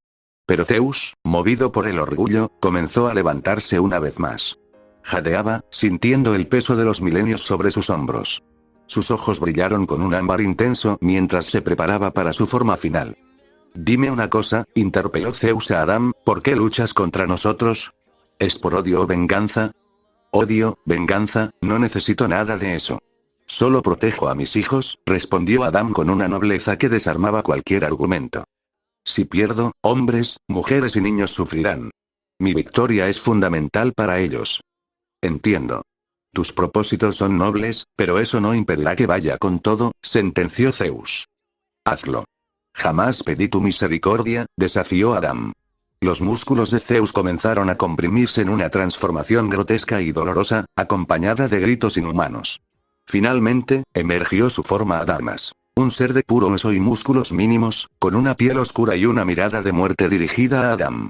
Pero Zeus, movido por el orgullo, comenzó a levantarse una vez más. Jadeaba, sintiendo el peso de los milenios sobre sus hombros. Sus ojos brillaron con un ámbar intenso mientras se preparaba para su forma final. «Dime una cosa», interpeló Zeus a Adam, «¿por qué luchas contra nosotros? ¿Es por odio o venganza?» «Odio, venganza, no necesito nada de eso. Solo protejo a mis hijos», respondió Adam con una nobleza que desarmaba cualquier argumento. «Si pierdo, hombres, mujeres y niños sufrirán. Mi victoria es fundamental para ellos». «Entiendo». Tus propósitos son nobles, pero eso no impedirá que vaya con todo, sentenció Zeus. Hazlo. Jamás pedí tu misericordia, desafió Adam. Los músculos de Zeus comenzaron a comprimirse en una transformación grotesca y dolorosa, acompañada de gritos inhumanos. Finalmente, emergió su forma Adamas. Un ser de puro hueso y músculos mínimos, con una piel oscura y una mirada de muerte dirigida a Adam.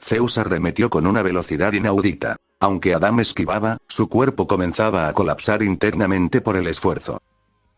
Zeus arremetió con una velocidad inaudita. Aunque Adam esquivaba, su cuerpo comenzaba a colapsar internamente por el esfuerzo.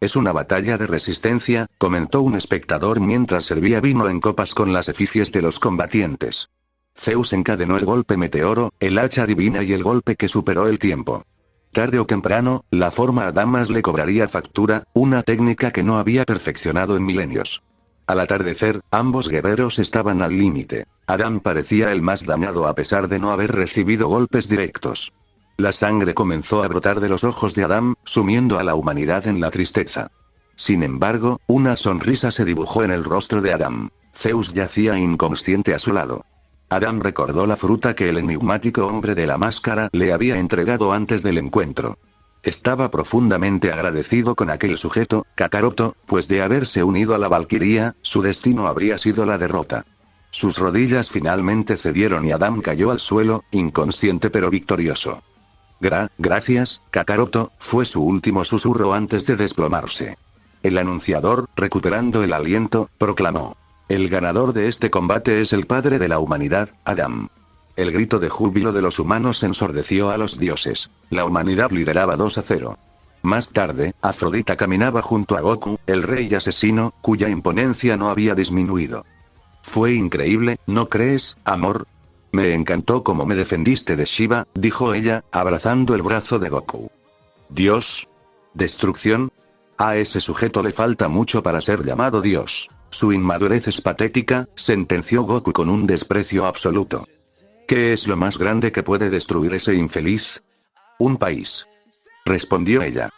Es una batalla de resistencia, comentó un espectador mientras servía vino en copas con las efigies de los combatientes. Zeus encadenó el golpe meteoro, el hacha divina y el golpe que superó el tiempo. Tarde o temprano, la forma Adamas le cobraría factura, una técnica que no había perfeccionado en milenios. Al atardecer, ambos guerreros estaban al límite. Adam parecía el más dañado a pesar de no haber recibido golpes directos. La sangre comenzó a brotar de los ojos de Adam, sumiendo a la humanidad en la tristeza. Sin embargo, una sonrisa se dibujó en el rostro de Adam. Zeus yacía inconsciente a su lado. Adam recordó la fruta que el enigmático hombre de la máscara le había entregado antes del encuentro. Estaba profundamente agradecido con aquel sujeto, Kakaroto, pues de haberse unido a la Valquiria, su destino habría sido la derrota. Sus rodillas finalmente cedieron y Adam cayó al suelo, inconsciente pero victorioso. Gracias, Kakaroto, fue su último susurro antes de desplomarse. El anunciador, recuperando el aliento, proclamó: el ganador de este combate es el padre de la humanidad, Adam. El grito de júbilo de los humanos ensordeció a los dioses. La humanidad lideraba 2-0. Más tarde, Afrodita caminaba junto a Goku, el rey asesino, cuya imponencia no había disminuido. Fue increíble, ¿no crees, amor? Me encantó cómo me defendiste de Shiva, dijo ella, abrazando el brazo de Goku. ¿Dios? ¿Destrucción? A ese sujeto le falta mucho para ser llamado Dios. Su inmadurez es patética, sentenció Goku con un desprecio absoluto. ¿Qué es lo más grande que puede destruir ese infeliz? Un país. Respondió ella.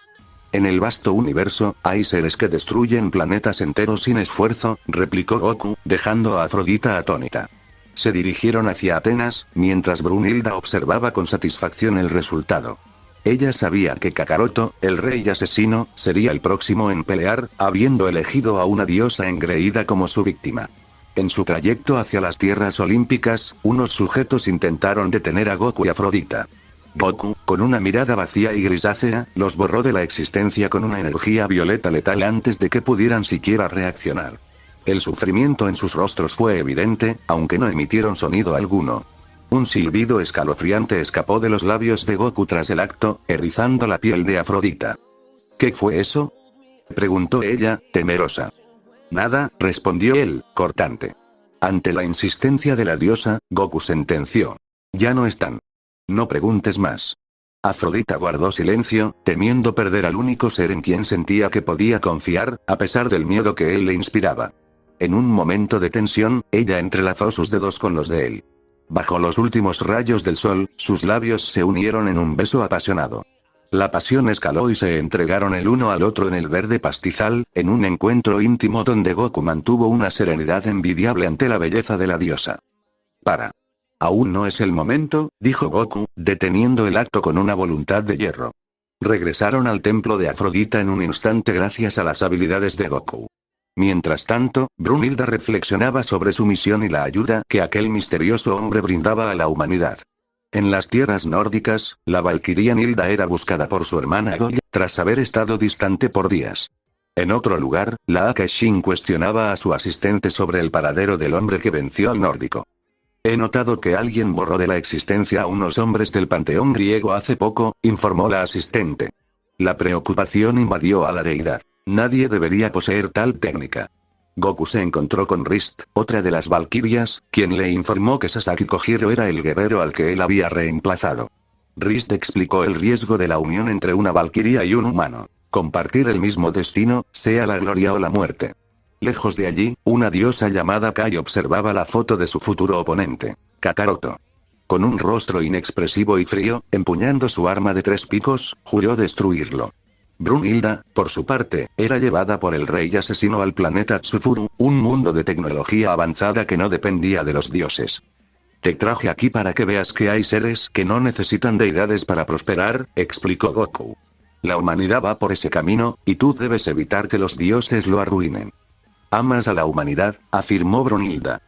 En el vasto universo, hay seres que destruyen planetas enteros sin esfuerzo, replicó Goku, dejando a Afrodita atónita. Se dirigieron hacia Atenas, mientras Brunilda observaba con satisfacción el resultado. Ella sabía que Kakaroto, el rey asesino, sería el próximo en pelear, habiendo elegido a una diosa engreída como su víctima. En su trayecto hacia las tierras olímpicas, unos sujetos intentaron detener a Goku y Afrodita. Goku, con una mirada vacía y grisácea, los borró de la existencia con una energía violeta letal antes de que pudieran siquiera reaccionar. El sufrimiento en sus rostros fue evidente, aunque no emitieron sonido alguno. Un silbido escalofriante escapó de los labios de Goku tras el acto, erizando la piel de Afrodita. ¿Qué fue eso?, preguntó ella, temerosa. Nada, respondió él, cortante. Ante la insistencia de la diosa, Goku sentenció. Ya no están. No preguntes más. Afrodita guardó silencio, temiendo perder al único ser en quien sentía que podía confiar, a pesar del miedo que él le inspiraba. En un momento de tensión, ella entrelazó sus dedos con los de él. Bajo los últimos rayos del sol, sus labios se unieron en un beso apasionado. La pasión escaló y se entregaron el uno al otro en el verde pastizal, en un encuentro íntimo donde Goku mantuvo una serenidad envidiable ante la belleza de la diosa. Aún no es el momento, dijo Goku, deteniendo el acto con una voluntad de hierro. Regresaron al templo de Afrodita en un instante gracias a las habilidades de Goku. Mientras tanto, Brunilda reflexionaba sobre su misión y la ayuda que aquel misterioso hombre brindaba a la humanidad. En las tierras nórdicas, la valquiria Nilda era buscada por su hermana Goya, tras haber estado distante por días. En otro lugar, la Akashin cuestionaba a su asistente sobre el paradero del hombre que venció al nórdico. He notado que alguien borró de la existencia a unos hombres del panteón griego hace poco, informó la asistente. La preocupación invadió a la deidad. Nadie debería poseer tal técnica. Goku se encontró con Rist, otra de las valquirias, quien le informó que Sasaki Kojiro era el guerrero al que él había reemplazado. Rist explicó el riesgo de la unión entre una valquiria y un humano. Compartir el mismo destino, sea la gloria o la muerte. Lejos de allí, una diosa llamada Kai observaba la foto de su futuro oponente, Kakaroto. Con un rostro inexpresivo y frío, empuñando su arma de 3 picos, juró destruirlo. Brunilda, por su parte, era llevada por el rey asesino al planeta Tsufuru, un mundo de tecnología avanzada que no dependía de los dioses. Te traje aquí para que veas que hay seres que no necesitan deidades para prosperar, explicó Goku. La humanidad va por ese camino, y tú debes evitar que los dioses lo arruinen. ¿Amas a la humanidad?, afirmó Brunilda.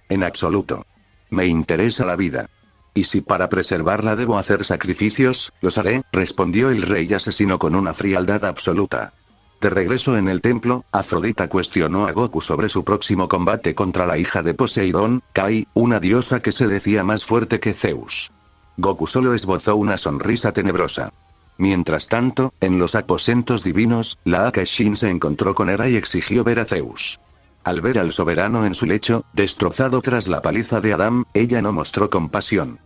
En absoluto. Me interesa la vida. Y si para preservarla debo hacer sacrificios, los haré, respondió el rey asesino con una frialdad absoluta. De regreso en el templo, Afrodita cuestionó a Goku sobre su próximo combate contra la hija de Poseidón, Kai, una diosa que se decía más fuerte que Zeus. Goku solo esbozó una sonrisa tenebrosa. Mientras tanto, en los aposentos divinos, la Akashin se encontró con Hera y exigió ver a Zeus. Al ver al soberano en su lecho, destrozado tras la paliza de Adán, ella no mostró compasión.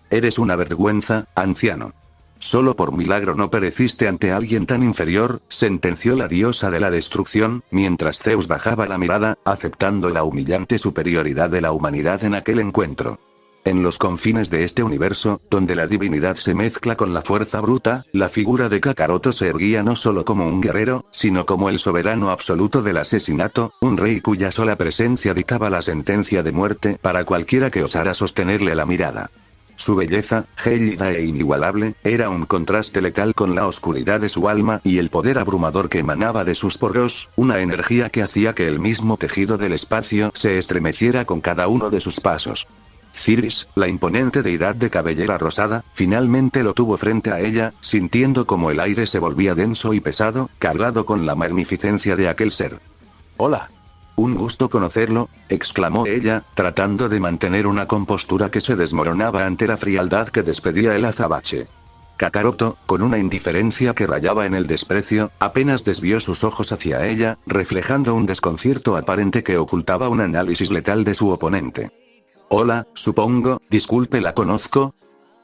Eres una vergüenza, anciano. Solo por milagro no pereciste ante alguien tan inferior, sentenció la diosa de la destrucción, mientras Zeus bajaba la mirada, aceptando la humillante superioridad de la humanidad en aquel encuentro. En los confines de este universo, donde la divinidad se mezcla con la fuerza bruta, la figura de Kakaroto se erguía no solo como un guerrero, sino como el soberano absoluto del asesinato, un rey cuya sola presencia dictaba la sentencia de muerte para cualquiera que osara sostenerle la mirada. Su belleza, gélida e inigualable, era un contraste letal con la oscuridad de su alma y el poder abrumador que emanaba de sus poros, una energía que hacía que el mismo tejido del espacio se estremeciera con cada uno de sus pasos. Ciris, la imponente deidad de cabellera rosada, finalmente lo tuvo frente a ella, sintiendo como el aire se volvía denso y pesado, cargado con la magnificencia de aquel ser. «Hola. Un gusto conocerlo», exclamó ella, tratando de mantener una compostura que se desmoronaba ante la frialdad que despedía el azabache. Kakaroto, con una indiferencia que rayaba en el desprecio, apenas desvió sus ojos hacia ella, reflejando un desconcierto aparente que ocultaba un análisis letal de su oponente. «Hola, supongo, disculpe, ¿la conozco?»,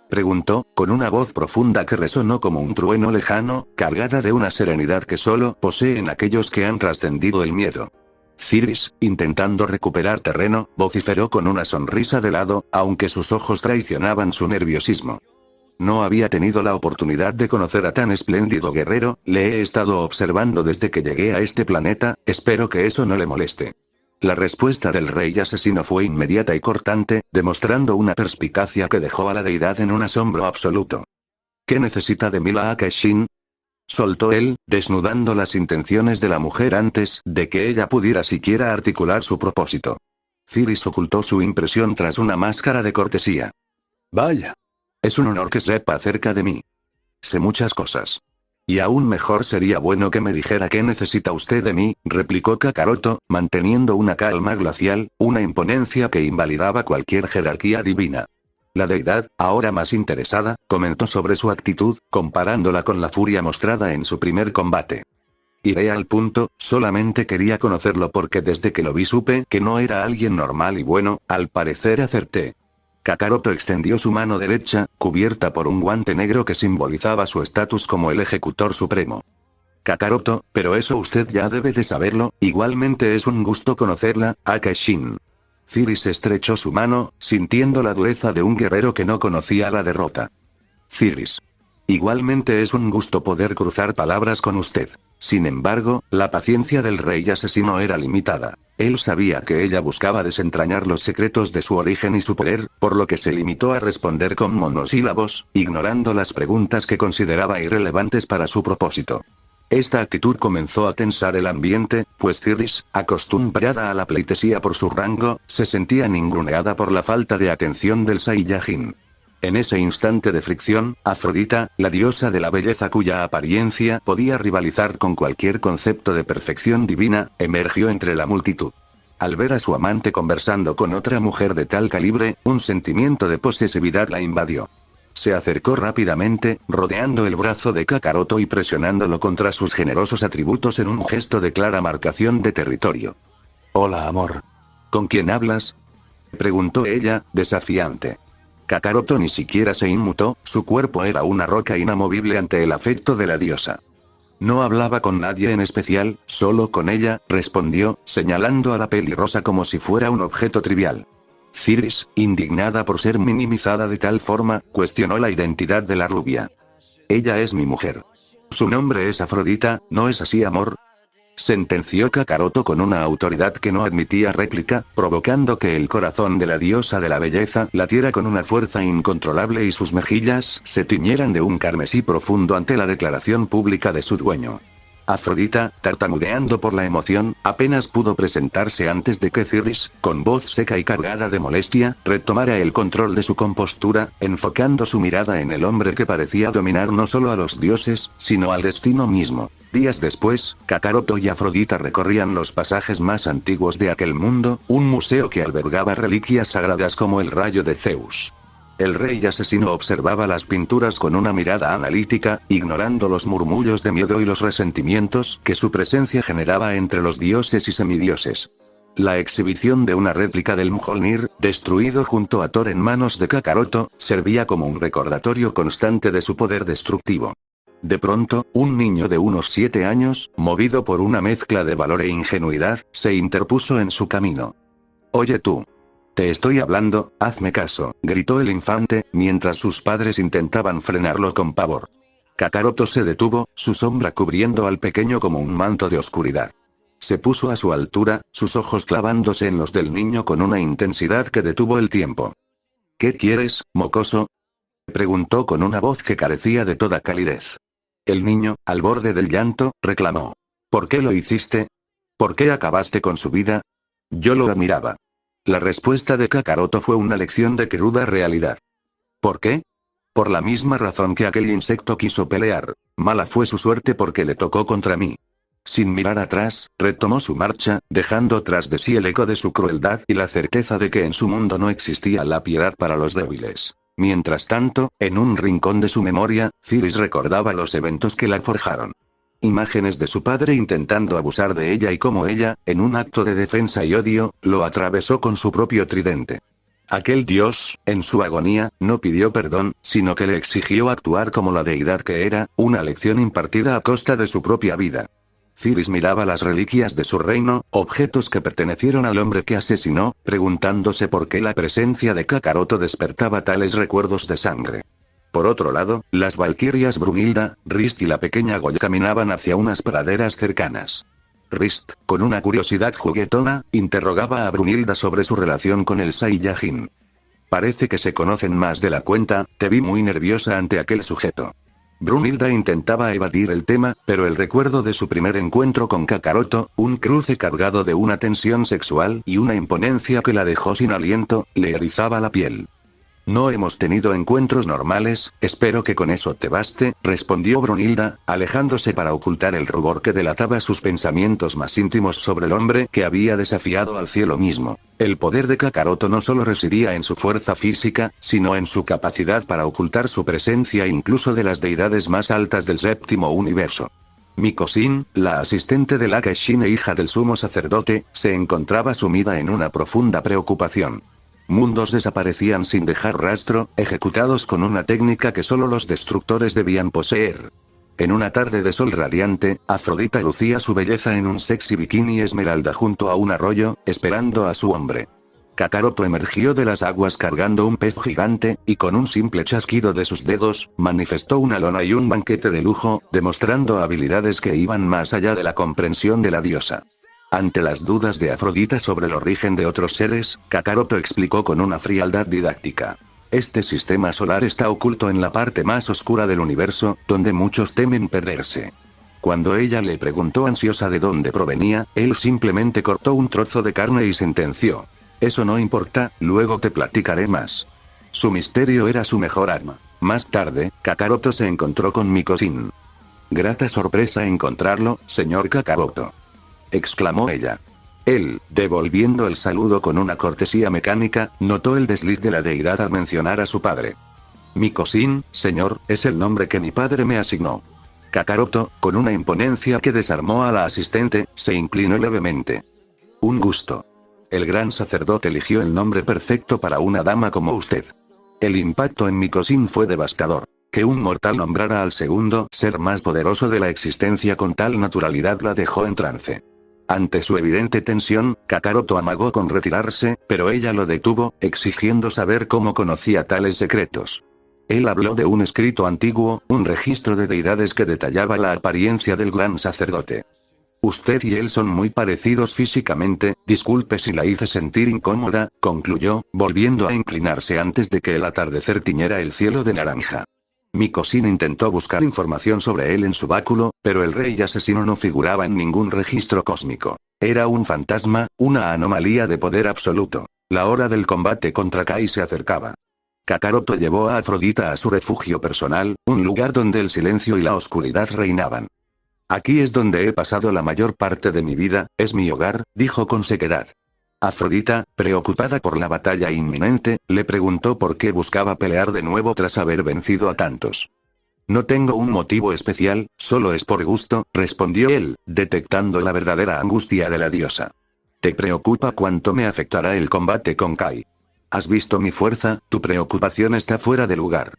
preguntó, con una voz profunda que resonó como un trueno lejano, cargada de una serenidad que solo poseen aquellos que han trascendido el miedo. Ciris, intentando recuperar terreno, vociferó con una sonrisa de lado, aunque sus ojos traicionaban su nerviosismo. «No había tenido la oportunidad de conocer a tan espléndido guerrero, le he estado observando desde que llegué a este planeta, espero que eso no le moleste». La respuesta del rey asesino fue inmediata y cortante, demostrando una perspicacia que dejó a la deidad en un asombro absoluto. «¿Qué necesita de mí la Akashin?», soltó él, desnudando las intenciones de la mujer antes de que ella pudiera siquiera articular su propósito. Ciris ocultó su impresión tras una máscara de cortesía. «Vaya. Es un honor que sepa acerca de mí. Sé muchas cosas. Y aún mejor sería bueno que me dijera qué necesita usted de mí», replicó Kakaroto, manteniendo una calma glacial, una imponencia que invalidaba cualquier jerarquía divina. La deidad, ahora más interesada, comentó sobre su actitud, comparándola con la furia mostrada en su primer combate. «Iré al punto, solamente quería conocerlo porque desde que lo vi supe que no era alguien normal y bueno, al parecer acerté». Kakaroto extendió su mano derecha, cubierta por un guante negro que simbolizaba su estatus como el ejecutor supremo. «Kakaroto, pero eso usted ya debe de saberlo, igualmente es un gusto conocerla, Akashin». Ciris estrechó su mano, sintiendo la dureza de un guerrero que no conocía la derrota. «Ciris. Igualmente es un gusto poder cruzar palabras con usted». Sin embargo, la paciencia del rey asesino era limitada. Él sabía que ella buscaba desentrañar los secretos de su origen y su poder, por lo que se limitó a responder con monosílabos, ignorando las preguntas que consideraba irrelevantes para su propósito. Esta actitud comenzó a tensar el ambiente, pues Ciris, acostumbrada a la pleitesía por su rango, se sentía ninguneada por la falta de atención del Saiyajin. En ese instante de fricción, Afrodita, la diosa de la belleza cuya apariencia podía rivalizar con cualquier concepto de perfección divina, emergió entre la multitud. Al ver a su amante conversando con otra mujer de tal calibre, un sentimiento de posesividad la invadió. Se acercó rápidamente, rodeando el brazo de Kakaroto y presionándolo contra sus generosos atributos en un gesto de clara marcación de territorio. «Hola, amor. ¿Con quién hablas?», preguntó ella, desafiante. Kakaroto ni siquiera se inmutó, su cuerpo era una roca inamovible ante el afecto de la diosa. «No hablaba con nadie en especial, solo con ella», respondió, señalando a la pelirrosa como si fuera un objeto trivial. Ciris, indignada por ser minimizada de tal forma, cuestionó la identidad de la rubia. «Ella es mi mujer. Su nombre es Afrodita, ¿no es así, amor?». sentenció Kakaroto con una autoridad que no admitía réplica, provocando que el corazón de la diosa de la belleza latiera con una fuerza incontrolable y sus mejillas se tiñeran de un carmesí profundo ante la declaración pública de su dueño. Afrodita, tartamudeando por la emoción, apenas pudo presentarse antes de que Cirris, con voz seca y cargada de molestia, retomara el control de su compostura, enfocando su mirada en el hombre que parecía dominar no solo a los dioses, sino al destino mismo. Días después, Kakaroto y Afrodita recorrían los pasajes más antiguos de aquel mundo, un museo que albergaba reliquias sagradas como el rayo de Zeus. El rey asesino observaba las pinturas con una mirada analítica, ignorando los murmullos de miedo y los resentimientos que su presencia generaba entre los dioses y semidioses. La exhibición de una réplica del Mjolnir, destruido junto a Thor en manos de Kakaroto, servía como un recordatorio constante de su poder destructivo. De pronto, un niño de unos 7 años, movido por una mezcla de valor e ingenuidad, se interpuso en su camino. «Oye tú. Te estoy hablando, hazme caso», gritó el infante, mientras sus padres intentaban frenarlo con pavor. Kakaroto se detuvo, su sombra cubriendo al pequeño como un manto de oscuridad. Se puso a su altura, sus ojos clavándose en los del niño con una intensidad que detuvo el tiempo. «¿Qué quieres, mocoso?», preguntó con una voz que carecía de toda calidez. El niño, al borde del llanto, reclamó. «¿Por qué lo hiciste? ¿Por qué acabaste con su vida? Yo lo admiraba». La respuesta de Kakaroto fue una lección de cruda realidad. ¿Por qué? Por la misma razón que aquel insecto quiso pelear. Mala fue su suerte porque le tocó contra mí. Sin mirar atrás, retomó su marcha, dejando tras de sí el eco de su crueldad y la certeza de que en su mundo no existía la piedad para los débiles. Mientras tanto, en un rincón de su memoria, Cirris recordaba los eventos que la forjaron. Imágenes de su padre intentando abusar de ella y cómo ella, en un acto de defensa y odio, lo atravesó con su propio tridente. Aquel dios, en su agonía, no pidió perdón, sino que le exigió actuar como la deidad que era, una lección impartida a costa de su propia vida. Cirris miraba las reliquias de su reino, objetos que pertenecieron al hombre que asesinó, preguntándose por qué la presencia de Kakaroto despertaba tales recuerdos de sangre. Por otro lado, las valquirias Brunilda, Rist y la pequeña Goya caminaban hacia unas praderas cercanas. Rist, con una curiosidad juguetona, interrogaba a Brunilda sobre su relación con el Saiyajin. «Parece que se conocen más de la cuenta, te vi muy nerviosa ante aquel sujeto». Brunilda intentaba evadir el tema, pero el recuerdo de su primer encuentro con Kakaroto, un cruce cargado de una tensión sexual y una imponencia que la dejó sin aliento, le erizaba la piel. «No hemos tenido encuentros normales, espero que con eso te baste», respondió Brunilda, alejándose para ocultar el rubor que delataba sus pensamientos más íntimos sobre el hombre que había desafiado al cielo mismo. El poder de Kakaroto no solo residía en su fuerza física, sino en su capacidad para ocultar su presencia incluso de las deidades más altas del séptimo universo. Mikosin, la asistente de Lakeshin e hija del sumo sacerdote, se encontraba sumida en una profunda preocupación. Mundos desaparecían sin dejar rastro, ejecutados con una técnica que solo los destructores debían poseer. En una tarde de sol radiante, Afrodita lucía su belleza en un sexy bikini esmeralda junto a un arroyo, esperando a su hombre. Kakaroto emergió de las aguas cargando un pez gigante, y con un simple chasquido de sus dedos, manifestó una lona y un banquete de lujo, demostrando habilidades que iban más allá de la comprensión de la diosa. Ante las dudas de Afrodita sobre el origen de otros seres, Kakaroto explicó con una frialdad didáctica. Este sistema solar está oculto en la parte más oscura del universo, donde muchos temen perderse. Cuando ella le preguntó ansiosa de dónde provenía, él simplemente cortó un trozo de carne y sentenció. «Eso no importa, luego te platicaré más». Su misterio era su mejor arma. Más tarde, Kakaroto se encontró con Mikosin. «Grata sorpresa encontrarlo, señor Kakaroto», exclamó ella. Él, devolviendo el saludo con una cortesía mecánica, notó el desliz de la deidad al mencionar a su padre. «Mikosin, señor, es el nombre que mi padre me asignó». Kakaroto, con una imponencia que desarmó a la asistente, se inclinó levemente. «Un gusto. El gran sacerdote eligió el nombre perfecto para una dama como usted». El impacto en Mikosin fue devastador. Que un mortal nombrara al segundo ser más poderoso de la existencia con tal naturalidad la dejó en trance. Ante su evidente tensión, Kakaroto amagó con retirarse, pero ella lo detuvo, exigiendo saber cómo conocía tales secretos. Él habló de un escrito antiguo, un registro de deidades que detallaba la apariencia del gran sacerdote. Usted y él son muy parecidos físicamente, disculpe si la hice sentir incómoda, concluyó, volviendo a inclinarse antes de que el atardecer tiñera el cielo de naranja. Mikosin intentó buscar información sobre él en su báculo, pero el rey asesino no figuraba en ningún registro cósmico. Era un fantasma, una anomalía de poder absoluto. La hora del combate contra Kai se acercaba. Kakaroto llevó a Afrodita a su refugio personal, un lugar donde el silencio y la oscuridad reinaban. Aquí es donde he pasado la mayor parte de mi vida, es mi hogar, dijo con sequedad. Afrodita, preocupada por la batalla inminente, le preguntó por qué buscaba pelear de nuevo tras haber vencido a tantos. No tengo un motivo especial, solo es por gusto, respondió él, detectando la verdadera angustia de la diosa. ¿Te preocupa cuánto me afectará el combate con Kai? ¿Has visto mi fuerza? Tu preocupación está fuera de lugar.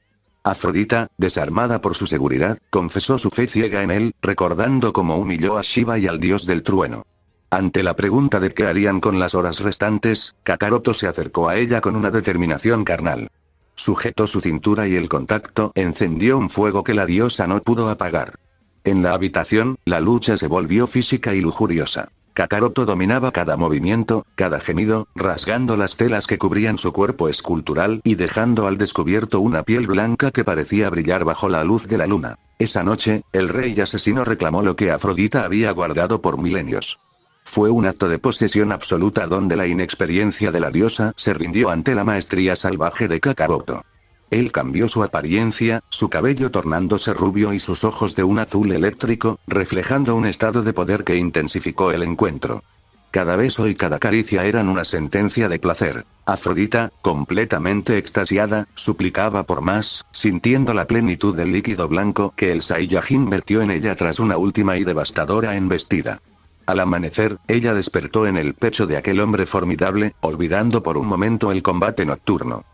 Afrodita, desarmada por su seguridad, confesó su fe ciega en él, recordando cómo humilló a Shiva y al dios del trueno. Ante la pregunta de qué harían con las horas restantes, Kakaroto se acercó a ella con una determinación carnal. Sujetó su cintura y el contacto encendió un fuego que la diosa no pudo apagar. En la habitación, la lucha se volvió física y lujuriosa. Kakaroto dominaba cada movimiento, cada gemido, rasgando las telas que cubrían su cuerpo escultural y dejando al descubierto una piel blanca que parecía brillar bajo la luz de la luna. Esa noche, el rey asesino reclamó lo que Afrodita había guardado por milenios. Fue un acto de posesión absoluta donde la inexperiencia de la diosa se rindió ante la maestría salvaje de Kakaroto. Él cambió su apariencia, su cabello tornándose rubio y sus ojos de un azul eléctrico, reflejando un estado de poder que intensificó el encuentro. Cada beso y cada caricia eran una sentencia de placer. Afrodita, completamente extasiada, suplicaba por más, sintiendo la plenitud del líquido blanco que el Saiyajin vertió en ella tras una última y devastadora embestida. Al amanecer, ella despertó en el pecho de aquel hombre formidable, olvidando por un momento el combate nocturno.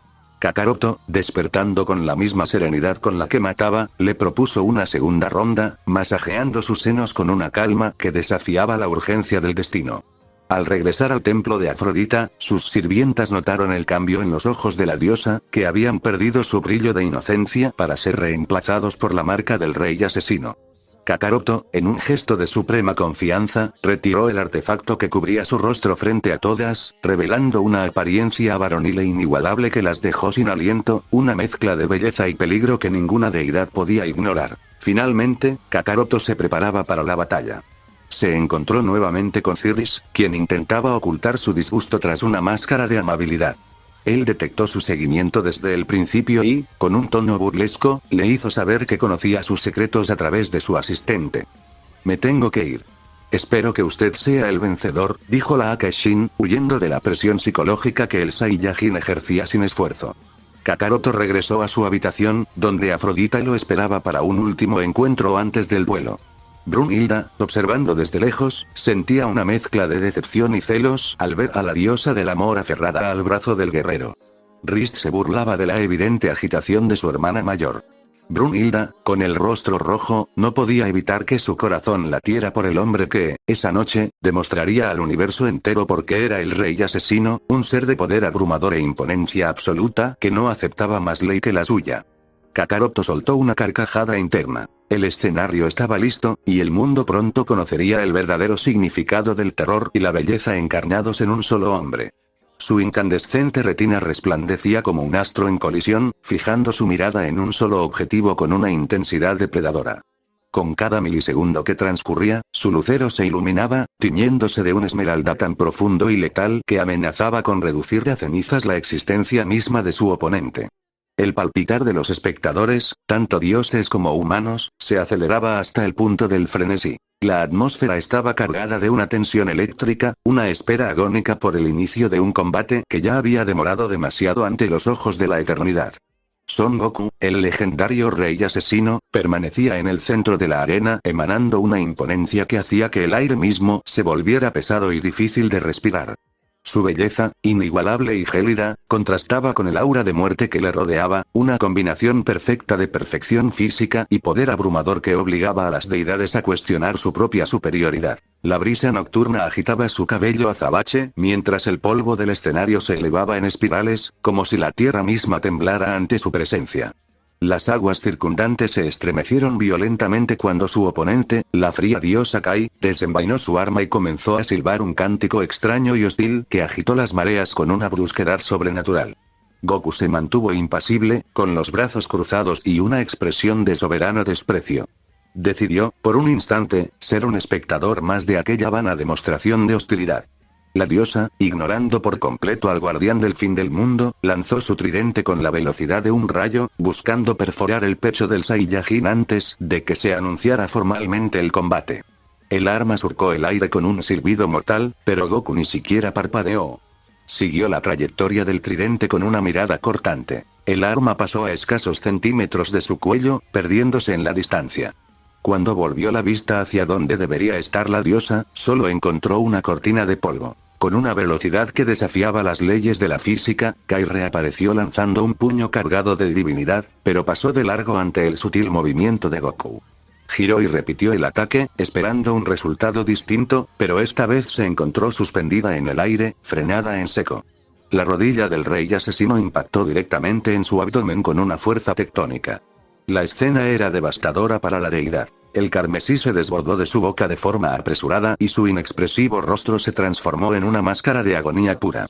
Kakaroto, despertando con la misma serenidad con la que mataba, le propuso una segunda ronda, masajeando sus senos con una calma que desafiaba la urgencia del destino. Al regresar al templo de Afrodita, sus sirvientas notaron el cambio en los ojos de la diosa, que habían perdido su brillo de inocencia para ser reemplazados por la marca del rey asesino. Kakaroto, en un gesto de suprema confianza, retiró el artefacto que cubría su rostro frente a todas, revelando una apariencia varonil e inigualable que las dejó sin aliento, una mezcla de belleza y peligro que ninguna deidad podía ignorar. Finalmente, Kakaroto se preparaba para la batalla. Se encontró nuevamente con Cirris, quien intentaba ocultar su disgusto tras una máscara de amabilidad. Él detectó su seguimiento desde el principio y, con un tono burlesco, le hizo saber que conocía sus secretos a través de su asistente. Me tengo que ir. Espero que usted sea el vencedor, dijo la Akashin, huyendo de la presión psicológica que el Saiyajin ejercía sin esfuerzo. Kakaroto regresó a su habitación, donde Afrodita lo esperaba para un último encuentro antes del duelo. Brunhilda, observando desde lejos, sentía una mezcla de decepción y celos al ver a la diosa del amor aferrada al brazo del guerrero. Rist se burlaba de la evidente agitación de su hermana mayor. Brunhilda, con el rostro rojo, no podía evitar que su corazón latiera por el hombre que, esa noche, demostraría al universo entero por qué era el rey asesino, un ser de poder abrumador e imponencia absoluta que no aceptaba más ley que la suya. Kakaroto soltó una carcajada interna. El escenario estaba listo, y el mundo pronto conocería el verdadero significado del terror y la belleza encarnados en un solo hombre. Su incandescente retina resplandecía como un astro en colisión, fijando su mirada en un solo objetivo con una intensidad depredadora. Con cada milisegundo que transcurría, su lucero se iluminaba, tiñéndose de un esmeralda tan profundo y letal que amenazaba con reducir a cenizas la existencia misma de su oponente. El palpitar de los espectadores, tanto dioses como humanos, se aceleraba hasta el punto del frenesí. La atmósfera estaba cargada de una tensión eléctrica, una espera agónica por el inicio de un combate que ya había demorado demasiado ante los ojos de la eternidad. Son Goku, el legendario rey asesino, permanecía en el centro de la arena emanando una imponencia que hacía que el aire mismo se volviera pesado y difícil de respirar. Su belleza, inigualable y gélida, contrastaba con el aura de muerte que le rodeaba, una combinación perfecta de perfección física y poder abrumador que obligaba a las deidades a cuestionar su propia superioridad. La brisa nocturna agitaba su cabello azabache, mientras el polvo del escenario se elevaba en espirales, como si la tierra misma temblara ante su presencia. Las aguas circundantes se estremecieron violentamente cuando su oponente, la fría diosa Kai, desenvainó su arma y comenzó a silbar un cántico extraño y hostil que agitó las mareas con una brusquedad sobrenatural. Goku se mantuvo impasible, con los brazos cruzados y una expresión de soberano desprecio. Decidió, por un instante, ser un espectador más de aquella vana demostración de hostilidad. La diosa, ignorando por completo al guardián del fin del mundo, lanzó su tridente con la velocidad de un rayo, buscando perforar el pecho del Saiyajin antes de que se anunciara formalmente el combate. El arma surcó el aire con un silbido mortal, pero Goku ni siquiera parpadeó. Siguió la trayectoria del tridente con una mirada cortante. El arma pasó a escasos centímetros de su cuello, perdiéndose en la distancia. Cuando volvió la vista hacia donde debería estar la diosa, solo encontró una cortina de polvo. Con una velocidad que desafiaba las leyes de la física, Kai reapareció lanzando un puño cargado de divinidad, pero pasó de largo ante el sutil movimiento de Goku. Giró y repitió el ataque, esperando un resultado distinto, pero esta vez se encontró suspendida en el aire, frenada en seco. La rodilla del rey asesino impactó directamente en su abdomen con una fuerza tectónica. La escena era devastadora para la deidad. El carmesí se desbordó de su boca de forma apresurada y su inexpresivo rostro se transformó en una máscara de agonía pura.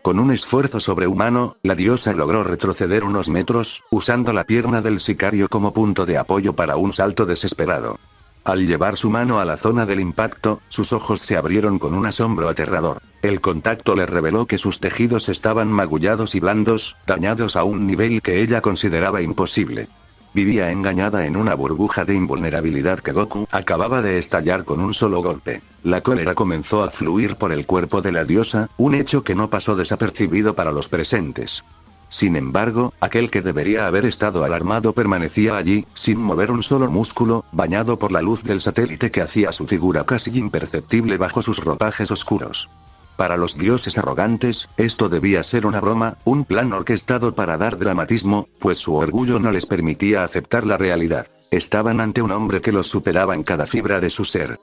Con un esfuerzo sobrehumano, la diosa logró retroceder unos metros, usando la pierna del sicario como punto de apoyo para un salto desesperado. Al llevar su mano a la zona del impacto, sus ojos se abrieron con un asombro aterrador. El contacto le reveló que sus tejidos estaban magullados y blandos, dañados a un nivel que ella consideraba imposible. Vivía engañada en una burbuja de invulnerabilidad que Goku acababa de estallar con un solo golpe. La cólera comenzó a fluir por el cuerpo de la diosa, un hecho que no pasó desapercibido para los presentes. Sin embargo, aquel que debería haber estado alarmado permanecía allí, sin mover un solo músculo, bañado por la luz del satélite que hacía su figura casi imperceptible bajo sus ropajes oscuros. Para los dioses arrogantes, esto debía ser una broma, un plan orquestado para dar dramatismo, pues su orgullo no les permitía aceptar la realidad. Estaban ante un hombre que los superaba en cada fibra de su ser.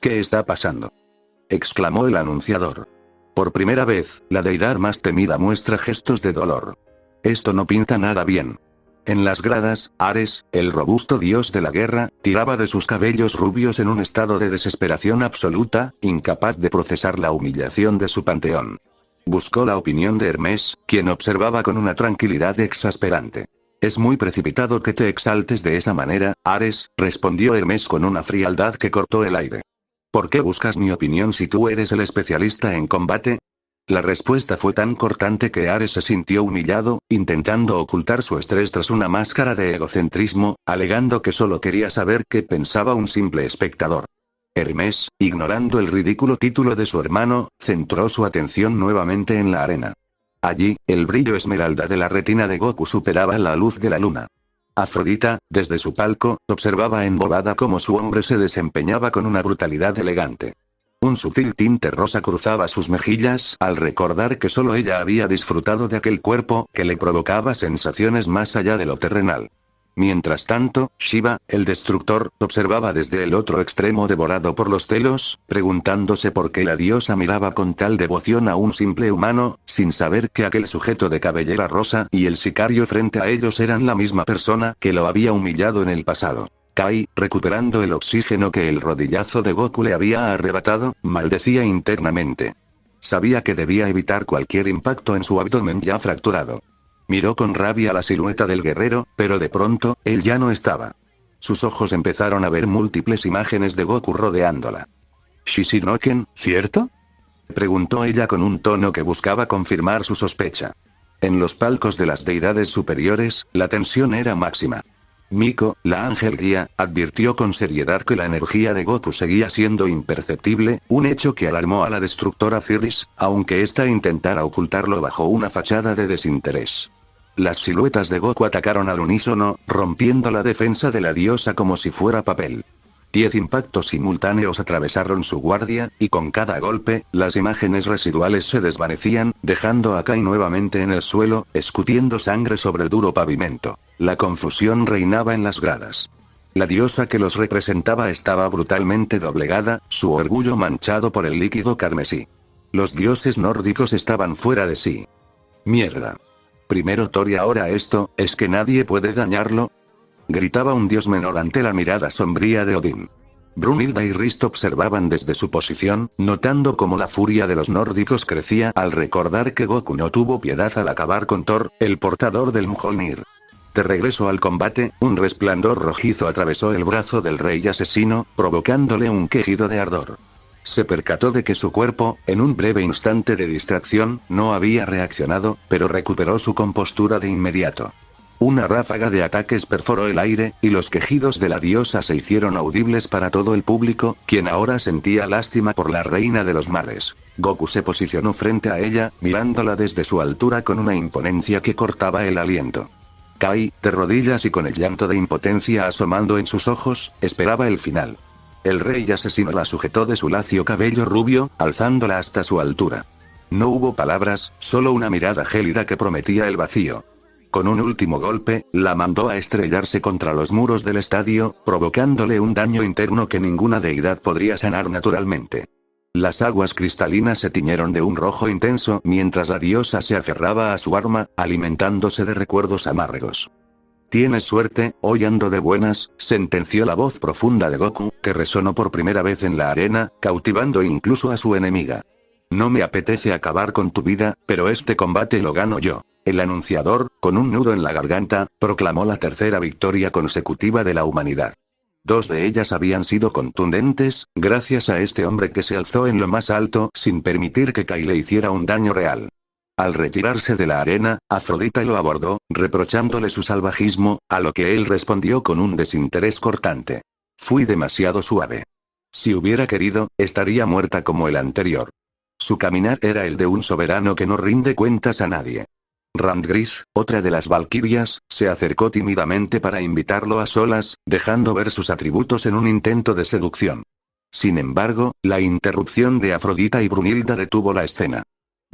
¿Qué está pasando?, exclamó el anunciador. Por primera vez, la deidad más temida muestra gestos de dolor. Esto no pinta nada bien. En las gradas, Ares, el robusto dios de la guerra, tiraba de sus cabellos rubios en un estado de desesperación absoluta, incapaz de procesar la humillación de su panteón. Buscó la opinión de Hermes, quien observaba con una tranquilidad exasperante. «Es muy precipitado que te exaltes de esa manera, Ares», respondió Hermes con una frialdad que cortó el aire. «¿Por qué buscas mi opinión si tú eres el especialista en combate?». La respuesta fue tan cortante que Ares se sintió humillado, intentando ocultar su estrés tras una máscara de egocentrismo, alegando que solo quería saber qué pensaba un simple espectador. Hermes, ignorando el ridículo título de su hermano, centró su atención nuevamente en la arena. Allí, el brillo esmeralda de la retina de Goku superaba la luz de la luna. Afrodita, desde su palco, observaba embobada cómo su hombre se desempeñaba con una brutalidad elegante. Un sutil tinte rosa cruzaba sus mejillas al recordar que solo ella había disfrutado de aquel cuerpo que le provocaba sensaciones más allá de lo terrenal. Mientras tanto, Shiva, el destructor, observaba desde el otro extremo devorado por los celos, preguntándose por qué la diosa miraba con tal devoción a un simple humano, sin saber que aquel sujeto de cabellera rosa y el sicario frente a ellos eran la misma persona que lo había humillado en el pasado. Kai, recuperando el oxígeno que el rodillazo de Goku le había arrebatado, maldecía internamente. Sabía que debía evitar cualquier impacto en su abdomen ya fracturado. Miró con rabia la silueta del guerrero, pero de pronto, él ya no estaba. Sus ojos empezaron a ver múltiples imágenes de Goku rodeándola. «Shishinoken, ¿cierto?», preguntó ella con un tono que buscaba confirmar su sospecha. En los palcos de las deidades superiores, la tensión era máxima. Miko, la ángel guía, advirtió con seriedad que la energía de Goku seguía siendo imperceptible, un hecho que alarmó a la destructora Cirris, aunque ésta intentara ocultarlo bajo una fachada de desinterés. Las siluetas de Goku atacaron al unísono, rompiendo la defensa de la diosa como si fuera papel. 10 impactos simultáneos atravesaron su guardia, y con cada golpe, las imágenes residuales se desvanecían, dejando a Kai nuevamente en el suelo, escupiendo sangre sobre el duro pavimento. La confusión reinaba en las gradas. La diosa que los representaba estaba brutalmente doblegada, su orgullo manchado por el líquido carmesí. Los dioses nórdicos estaban fuera de sí. «Mierda», Primero Thor y ahora esto, ¿es que nadie puede dañarlo?, gritaba un dios menor ante la mirada sombría de Odín. Brunhilda y Rist observaban desde su posición, notando cómo la furia de los nórdicos crecía al recordar que Goku no tuvo piedad al acabar con Thor, el portador del Mjolnir. De regreso al combate, un resplandor rojizo atravesó el brazo del rey asesino, provocándole un quejido de ardor. Se percató de que su cuerpo, en un breve instante de distracción, no había reaccionado, pero recuperó su compostura de inmediato. Una ráfaga de ataques perforó el aire, y los quejidos de la diosa se hicieron audibles para todo el público, quien ahora sentía lástima por la reina de los mares. Goku se posicionó frente a ella, mirándola desde su altura con una imponencia que cortaba el aliento. Kai, de rodillas y con el llanto de impotencia asomando en sus ojos, esperaba el final. El rey asesino la sujetó de su lacio cabello rubio, alzándola hasta su altura. No hubo palabras, solo una mirada gélida que prometía el vacío. Con un último golpe, la mandó a estrellarse contra los muros del estadio, provocándole un daño interno que ninguna deidad podría sanar naturalmente. Las aguas cristalinas se tiñeron de un rojo intenso mientras la diosa se aferraba a su arma, alimentándose de recuerdos amargos. «Tienes suerte, hoy ando de buenas», sentenció la voz profunda de Goku, que resonó por primera vez en la arena, cautivando incluso a su enemiga. «No me apetece acabar con tu vida, pero este combate lo gano yo». El anunciador, con un nudo en la garganta, proclamó la tercera victoria consecutiva de la humanidad. 2 de ellas habían sido contundentes, gracias a este hombre que se alzó en lo más alto sin permitir que Kai le hiciera un daño real. Al retirarse de la arena, Afrodita lo abordó, reprochándole su salvajismo, a lo que él respondió con un desinterés cortante. «Fui demasiado suave. Si hubiera querido, estaría muerta como el anterior». Su caminar era el de un soberano que no rinde cuentas a nadie. Randgriff, otra de las valquirias, se acercó tímidamente para invitarlo a solas, dejando ver sus atributos en un intento de seducción. Sin embargo, la interrupción de Afrodita y Brunhilda detuvo la escena.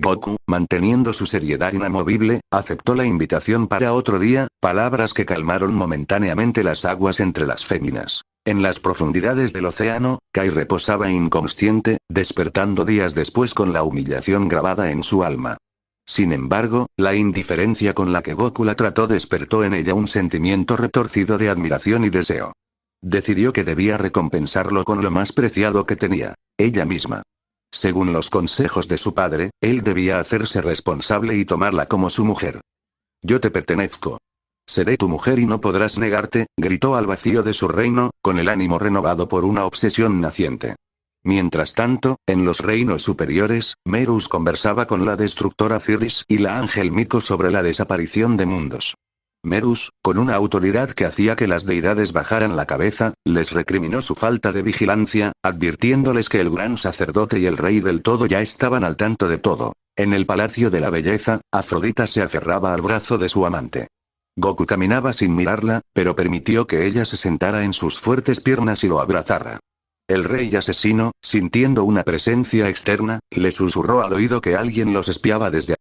Goku, manteniendo su seriedad inamovible, aceptó la invitación para otro día, palabras que calmaron momentáneamente las aguas entre las féminas. En las profundidades del océano, Kai reposaba inconsciente, despertando días después con la humillación grabada en su alma. Sin embargo, la indiferencia con la que Goku la trató despertó en ella un sentimiento retorcido de admiración y deseo. Decidió que debía recompensarlo con lo más preciado que tenía, ella misma. Según los consejos de su padre, él debía hacerse responsable y tomarla como su mujer. «Yo te pertenezco. Seré tu mujer y no podrás negarte», gritó al vacío de su reino, con el ánimo renovado por una obsesión naciente. Mientras tanto, en los reinos superiores, Merus conversaba con la destructora Cirris y la ángel Miko sobre la desaparición de mundos. Merus, con una autoridad que hacía que las deidades bajaran la cabeza, les recriminó su falta de vigilancia, advirtiéndoles que el gran sacerdote y el rey del todo ya estaban al tanto de todo. En el Palacio de la Belleza, Afrodita se aferraba al brazo de su amante. Goku caminaba sin mirarla, pero permitió que ella se sentara en sus fuertes piernas y lo abrazara. El rey asesino, sintiendo una presencia externa, le susurró al oído que alguien los espiaba desde